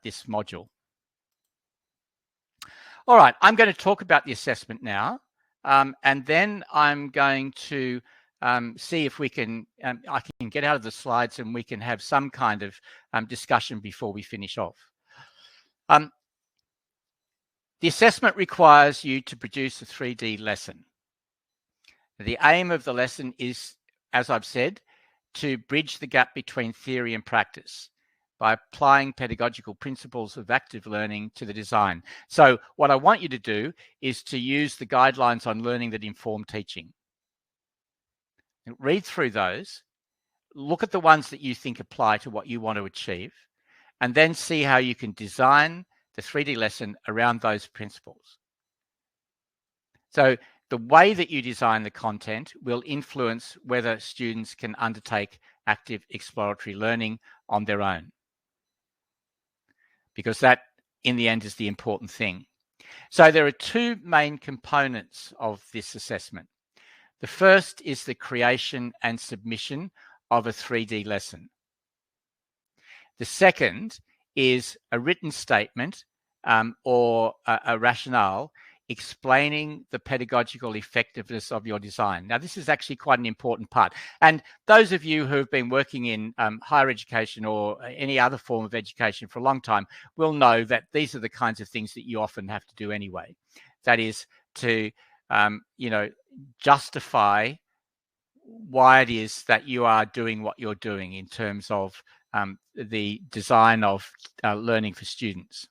[SPEAKER 1] this module. All right, I'm going to talk about the assessment now, and then I'm going to see if we can, I can get out of the slides and we can have some kind of discussion before we finish off. The assessment requires you to produce a 3D lesson. The aim of the lesson is, as I've said, to bridge the gap between theory and practice by applying pedagogical principles of active learning to the design. So what I want you to do is to use the guidelines on learning that inform teaching. Read through those, look at the ones that you think apply to what you want to achieve, and then see how you can design the 3D lesson around those principles. So the way that you design the content will influence whether students can undertake active exploratory learning on their own, because that, in the end, is the important thing. So there are two main components of this assessment. The first is the creation and submission of a 3D lesson. The second is a written statement or a rationale explaining the pedagogical effectiveness of your design. Now, this is actually quite an important part. And those of you who have been working in higher education or any other form of education for a long time will know that these are the kinds of things that you often have to do anyway. That is to, justify why it is that you are doing what you're doing in terms of the design of learning for students.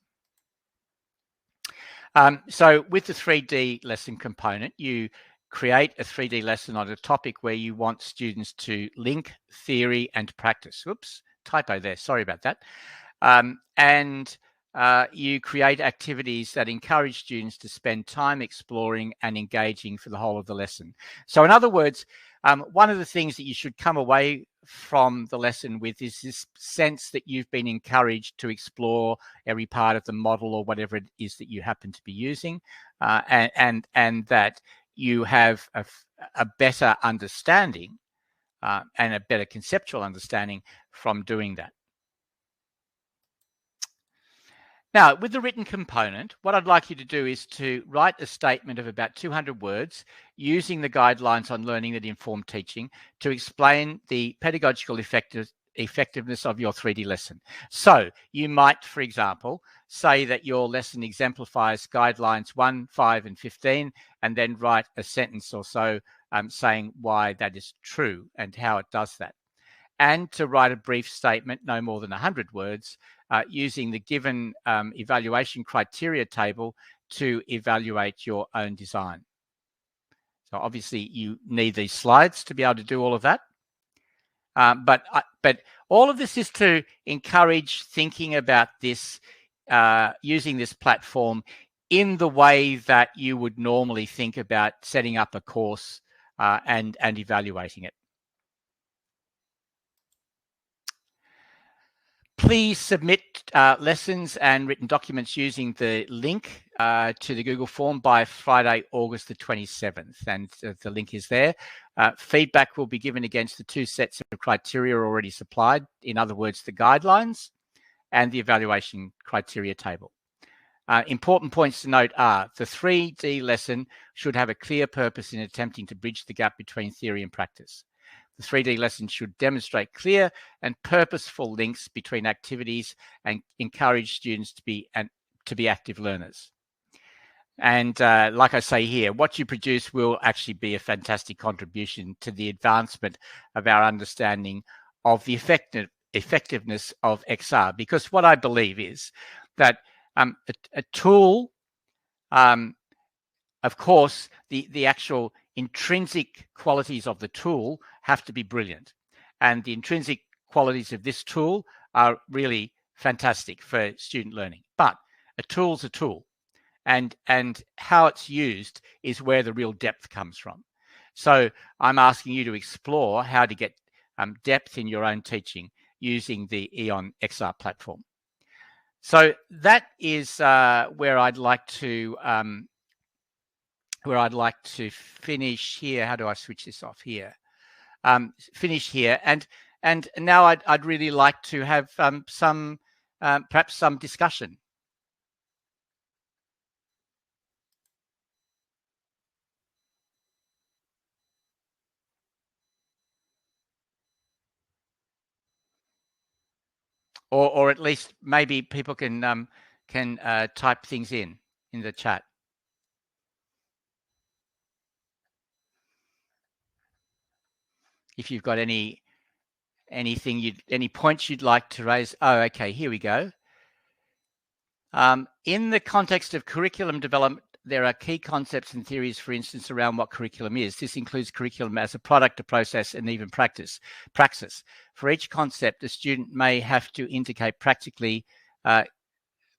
[SPEAKER 1] So with the 3D lesson component, you create a 3D lesson on a topic where you want students to link theory and practice. Oops, typo there, sorry about that. And you create activities that encourage students to spend time exploring and engaging for the whole of the lesson. So in other words, one of the things that you should come away from the lesson with is this sense that you've been encouraged to explore every part of the model or whatever it is that you happen to be using, and that you have a better understanding and a better conceptual understanding from doing that. Now, with the written component, what I'd like you to do is to write a statement of about 200 words using the guidelines on learning that inform teaching to explain the pedagogical effectiveness of your 3D lesson. So you might, for example, say that your lesson exemplifies guidelines 1, 5, and 15, and then write a sentence or so saying why that is true and how it does that. And to write a brief statement, no more than 100 words, using the given evaluation criteria table to evaluate your own design. So obviously you need these slides to be able to do all of that. But all of this is to encourage thinking about this, using this platform in the way that you would normally think about setting up a course and evaluating it. Please submit lessons and written documents using the link to the Google form by Friday, August the 27th. And the link is there. Feedback will be given against the two sets of criteria already supplied. In other words, the guidelines and the evaluation criteria table. Important points to note are the 3D lesson should have a clear purpose in attempting to bridge the gap between theory and practice. The 3D lesson should demonstrate clear and purposeful links between activities and encourage students to be active learners. And like I say here, what you produce will actually be a fantastic contribution to the advancement of our understanding of the effectiveness of XR. Because what I believe is that a tool, of course, the actual intrinsic qualities of the tool have to be brilliant. And the intrinsic qualities of this tool are really fantastic for student learning. But a tool's a tool, and how it's used is where the real depth comes from. So I'm asking you to explore how to get depth in your own teaching using the EON-XR platform. So that is where I'd like to finish here. How do I switch this off here? Finish here, and now I'd really like to have perhaps some discussion. Or at least maybe people can type things in the chat. If you've got any points you'd like to raise. Oh, okay, here we go. In the context of curriculum development, there are key concepts and theories, for instance, around what curriculum is. This includes curriculum as a product, a process, and even praxis. For each concept, the student may have to indicate practically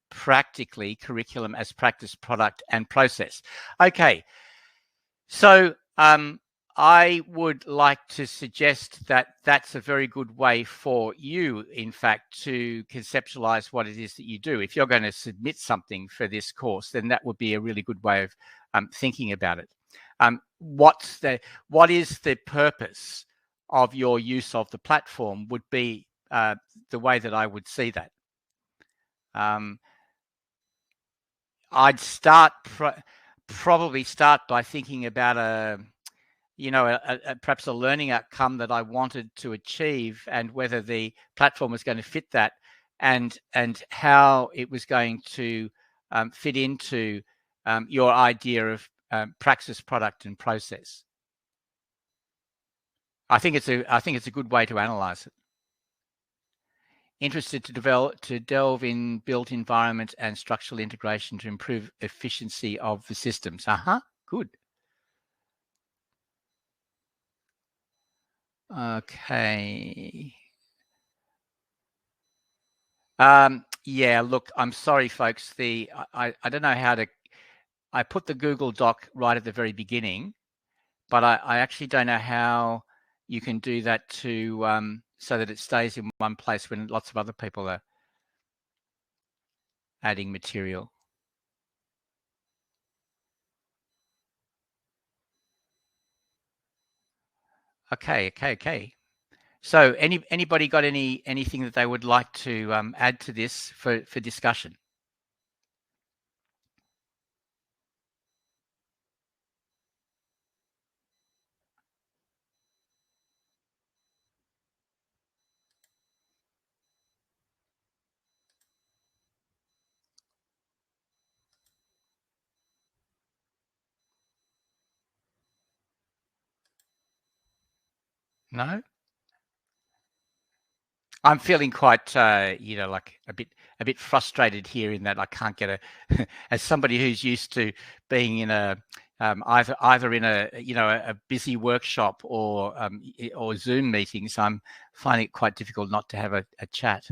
[SPEAKER 1] curriculum as practice, product, and process. Okay, so I would like to suggest that that's a very good way for you, in fact, to conceptualize what it is that you do. If you're going to submit something for this course, then that would be a really good way of thinking about it. What is the purpose of your use of the platform would be the way that I would see that. I'd probably start by thinking about perhaps a learning outcome that I wanted to achieve, and whether the platform was going to fit that, and how it was going to fit into your idea of praxis, product, and process. I think it's a good way to analyze it. Interested to delve in built environment and structural integration to improve efficiency of the systems. Good. Okay. Yeah, look, I'm sorry, folks. I don't know how to. I put the Google Doc right at the very beginning, but I actually don't know how you can do that to so that it stays in one place when lots of other people are adding material. Okay. So anybody got anything that they would like to add to this for discussion? No? I'm feeling quite, like a bit frustrated here in that I can't get as somebody who's used to being in a either in a busy workshop or Zoom meetings. I'm finding it quite difficult not to have a chat.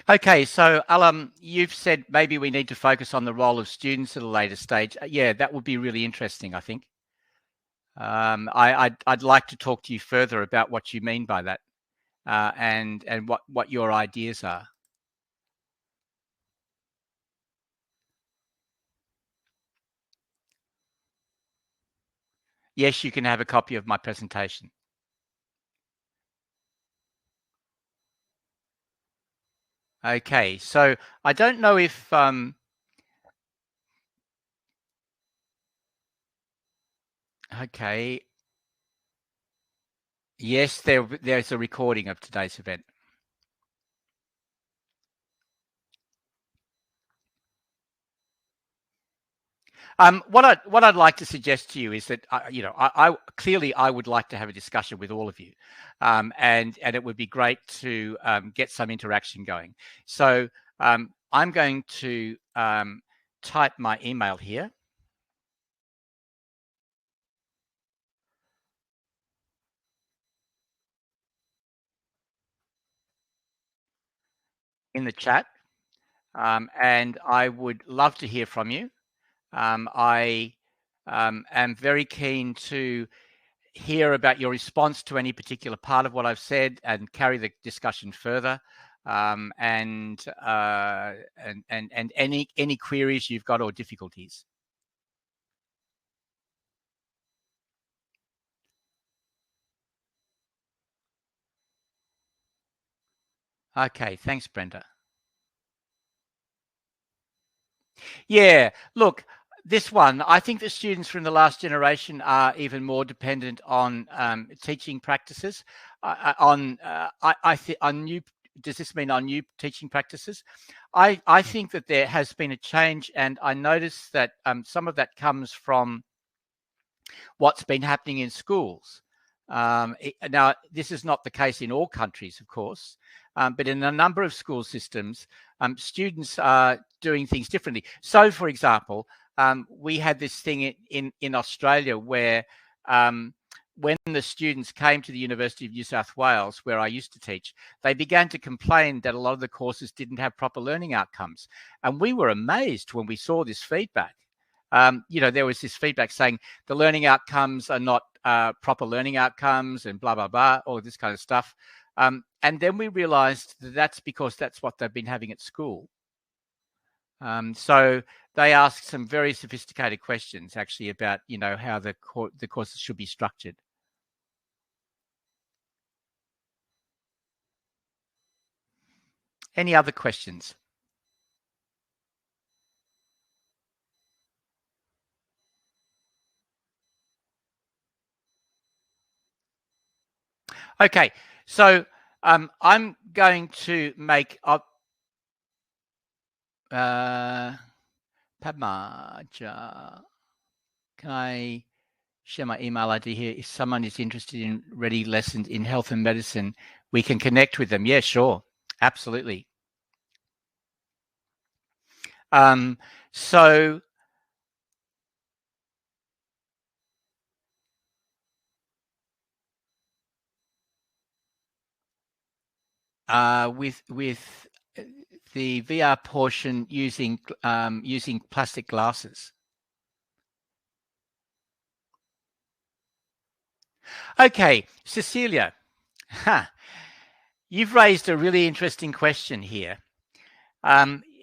[SPEAKER 1] Okay, so Alam, you've said maybe we need to focus on the role of students at a later stage. Yeah, that would be really interesting, I think. I'd like to talk to you further about what you mean by that, and what your ideas are. Yes, you can have a copy of my presentation. Okay, so I don't know if okay. Yes, there's a recording of today's event. What I'd like to suggest to you is that I clearly I would like to have a discussion with all of you, and it would be great to get some interaction going. So I'm going to type my email here. in the chat, and I would love to hear from you. I am very keen to hear about your response to any particular part of what I've said and carry the discussion further. And any queries you've got or difficulties. Okay, thanks, Brenda. Yeah, look, this one, I think the students from the last generation are even more dependent on teaching practices, on new. Does this mean on new teaching practices? I think that there has been a change, and I notice that some of that comes from what's been happening in schools. Now, this is not the case in all countries, of course, but in a number of school systems, students are doing things differently. So, for example, we had this thing in Australia where when the students came to the University of New South Wales, where I used to teach, they began to complain that a lot of the courses didn't have proper learning outcomes. And we were amazed when we saw this feedback. There was this feedback saying the learning outcomes are not proper learning outcomes and blah, blah, blah, all this kind of stuff. And then we realized that that's because that's what they've been having at school. So they asked some very sophisticated questions actually about, how the courses should be structured. Any other questions? Okay, so I'm going to make up Padma. Can I share my email ID here? If someone is interested in ready lessons in health and medicine, we can connect with them. Yeah, sure. Absolutely. So with the VR portion using plastic glasses. Okay, Cecilia, you've raised a really interesting question here.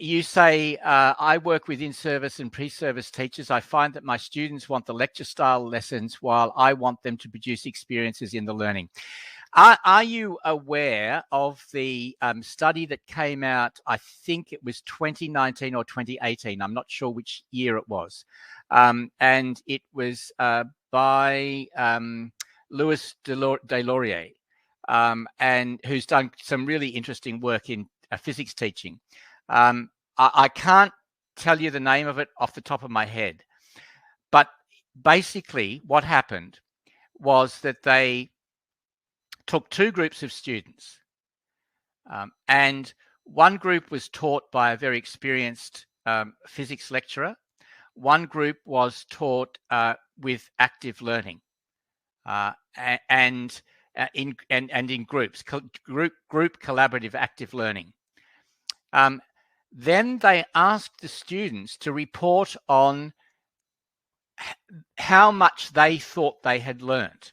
[SPEAKER 1] You say, I work with in-service and pre-service teachers. I find that my students want the lecture style lessons while I want them to produce experiences in the learning. Are you aware of the study that came out, I think it was 2019 or 2018, I'm not sure which year it was, and it was by Louis Deslauriers, and who's done some really interesting work in physics teaching. I can't tell you the name of it off the top of my head, but basically what happened was that they took two groups of students, and one group was taught by a very experienced physics lecturer. One group was taught with active learning, and in groups, group collaborative active learning. Then they asked the students to report on how much they thought they had learned.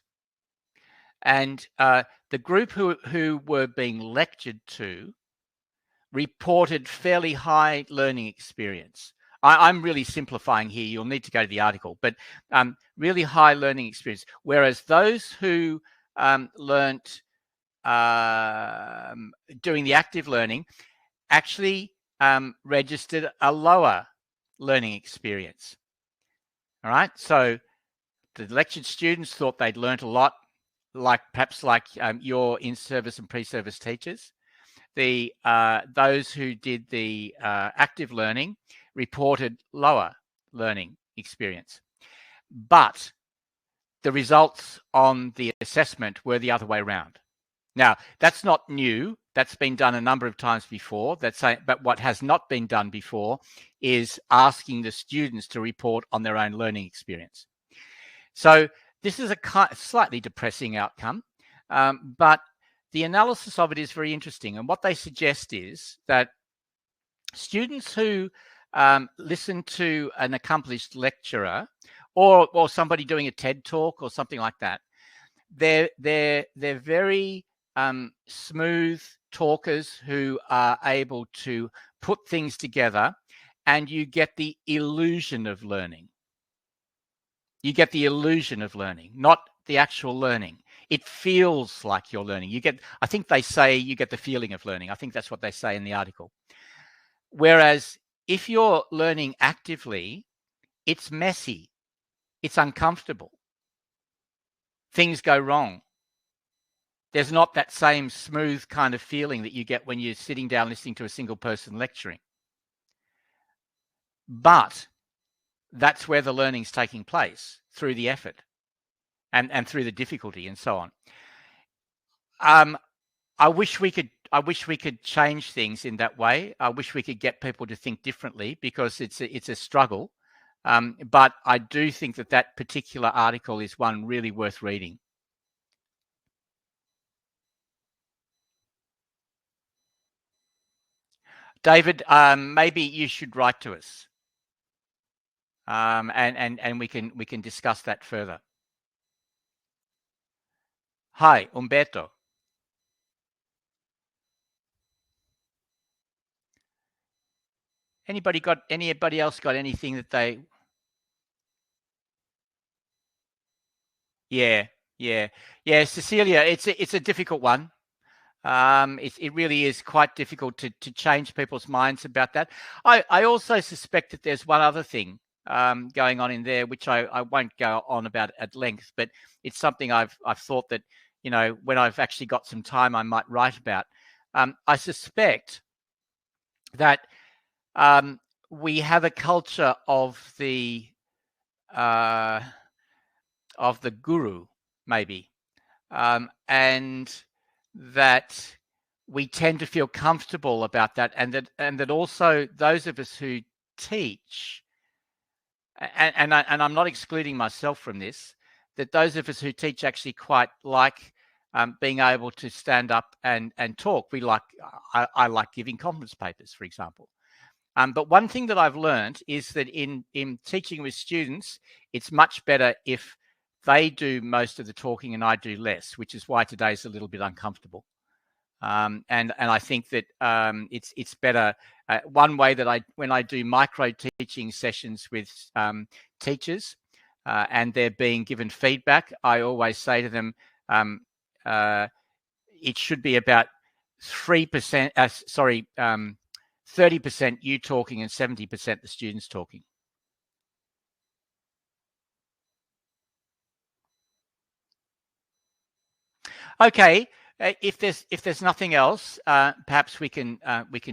[SPEAKER 1] And the group who were being lectured to reported fairly high learning experience. I'm really simplifying here. You'll need to go to the article, but really high learning experience. Whereas those who learnt doing the active learning actually registered a lower learning experience. All right. So the lectured students thought they'd learnt a lot, perhaps like your in-service and pre-service teachers. Those who did the active learning reported lower learning experience. But the results on the assessment were the other way around. Now, that's not new. That's been done a number of times before. But what has not been done before is asking the students to report on their own learning experience. So this is a slightly depressing outcome, but the analysis of it is very interesting. And what they suggest is that students who listen to an accomplished lecturer or somebody doing a TED talk or something like that, they're very smooth talkers who are able to put things together, and you get the illusion of learning. You get the illusion of learning, not the actual learning. It feels like you're learning. I think they say you get the feeling of learning. I think that's what they say in the article. Whereas if you're learning actively, it's messy. It's uncomfortable. Things go wrong. There's not that same smooth kind of feeling that you get when you're sitting down listening to a single person lecturing. But that's where the learning's taking place, through the effort and through the difficulty and so on. I wish we could change things in that way. I wish we could get people to think differently, because it's a struggle. But I do think that particular article is one really worth reading. David, maybe you should write to us, and we can discuss that further. Hi, Umberto. Anybody else got anything that they? Yeah, Cecilia, it's a difficult one. It really is quite difficult to change people's minds about that. I also suspect that there's one other thing going on in there, which I won't go on about at length, but it's something I've thought that, when I've actually got some time, I might write about. I suspect that we have a culture of the guru, maybe, and that we tend to feel comfortable about that, and that also those of us who teach, and I'm not excluding myself from this, that those of us who teach actually quite like being able to stand up and talk. I like giving conference papers, for example. But one thing that I've learned is that in teaching with students, it's much better if they do most of the talking and I do less, which is why today's a little bit uncomfortable. And I think that it's better. One way that when I do micro teaching sessions with teachers and they're being given feedback, I always say to them, it should be about 30% you talking and 70% the students talking. Okay, if there's nothing else, perhaps we can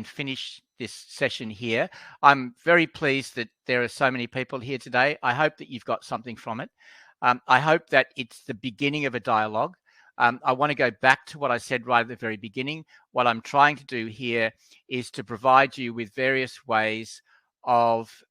[SPEAKER 1] finish this session here. I'm very pleased that there are so many people here today. I hope that you've got something from it. I hope that it's the beginning of a dialogue. I want to go back to what I said right at the very beginning. What I'm trying to do here is to provide you with various ways of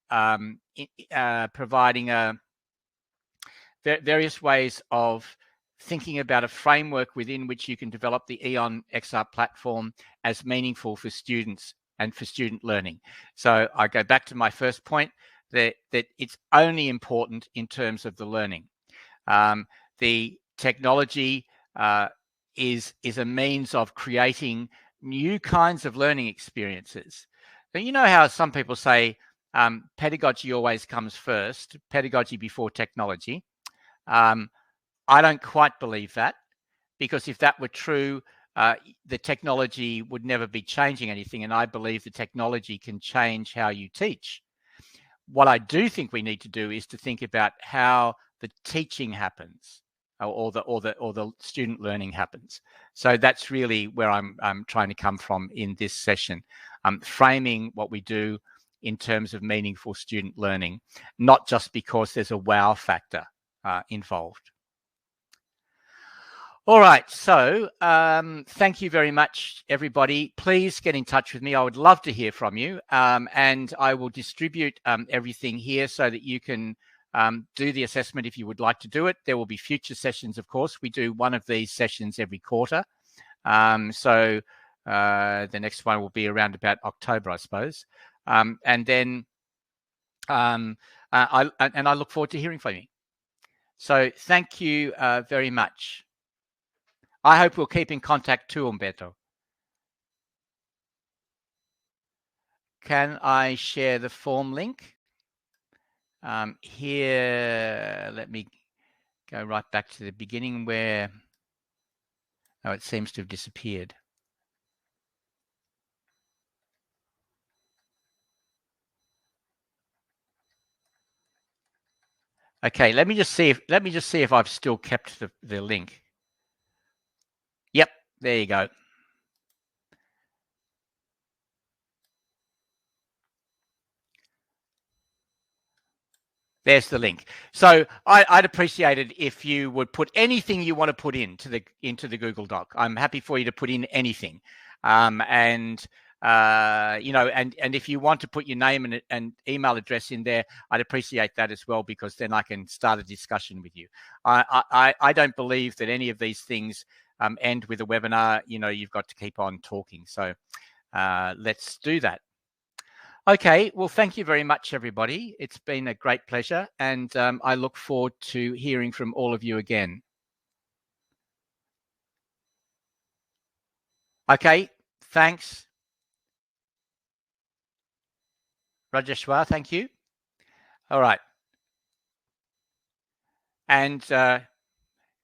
[SPEAKER 1] various ways of thinking about a framework within which you can develop the EON-XR platform as meaningful for students and for student learning. So I go back to my first point, that it's only important in terms of the learning. The technology is a means of creating new kinds of learning experiences. Now, you know how some people say pedagogy always comes first, pedagogy before technology. I don't quite believe that, because if that were true, the technology would never be changing anything, and I believe the technology can change how you teach. What I do think we need to do is to think about how the teaching happens, or the student learning happens. So that's really where I'm trying to come from in this session, framing what we do in terms of meaningful student learning, not just because there's a wow factor involved. All right, so thank you very much, everybody. Please get in touch with me. I would love to hear from you, and I will distribute everything here so that you can do the assessment if you would like to do it. There will be future sessions, of course. We do one of these sessions every quarter, So the next one will be around about October, I suppose. And then I look forward to hearing from you. So thank you very much. I hope we'll keep in contact too, Umberto. Can I share the form link? Here, let me go right back to the beginning where, oh, it seems to have disappeared. Okay, let me just see if I've still kept the link. Yep, there you go. There's the link. So I'd appreciate it if you would put anything you want to put into the Google Doc. I'm happy for you to put in anything, and if you want to put your name and email address in there, I'd appreciate that as well, because then I can start a discussion with you. I don't believe that any of these things end with a webinar. You've got to keep on talking. So let's do that. Okay, well, thank you very much, everybody. It's been a great pleasure, and I look forward to hearing from all of you again. Okay, thanks. Rajeshwar, thank you. All right. And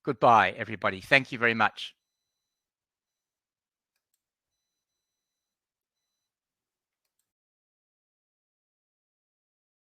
[SPEAKER 1] goodbye, everybody. Thank you very much.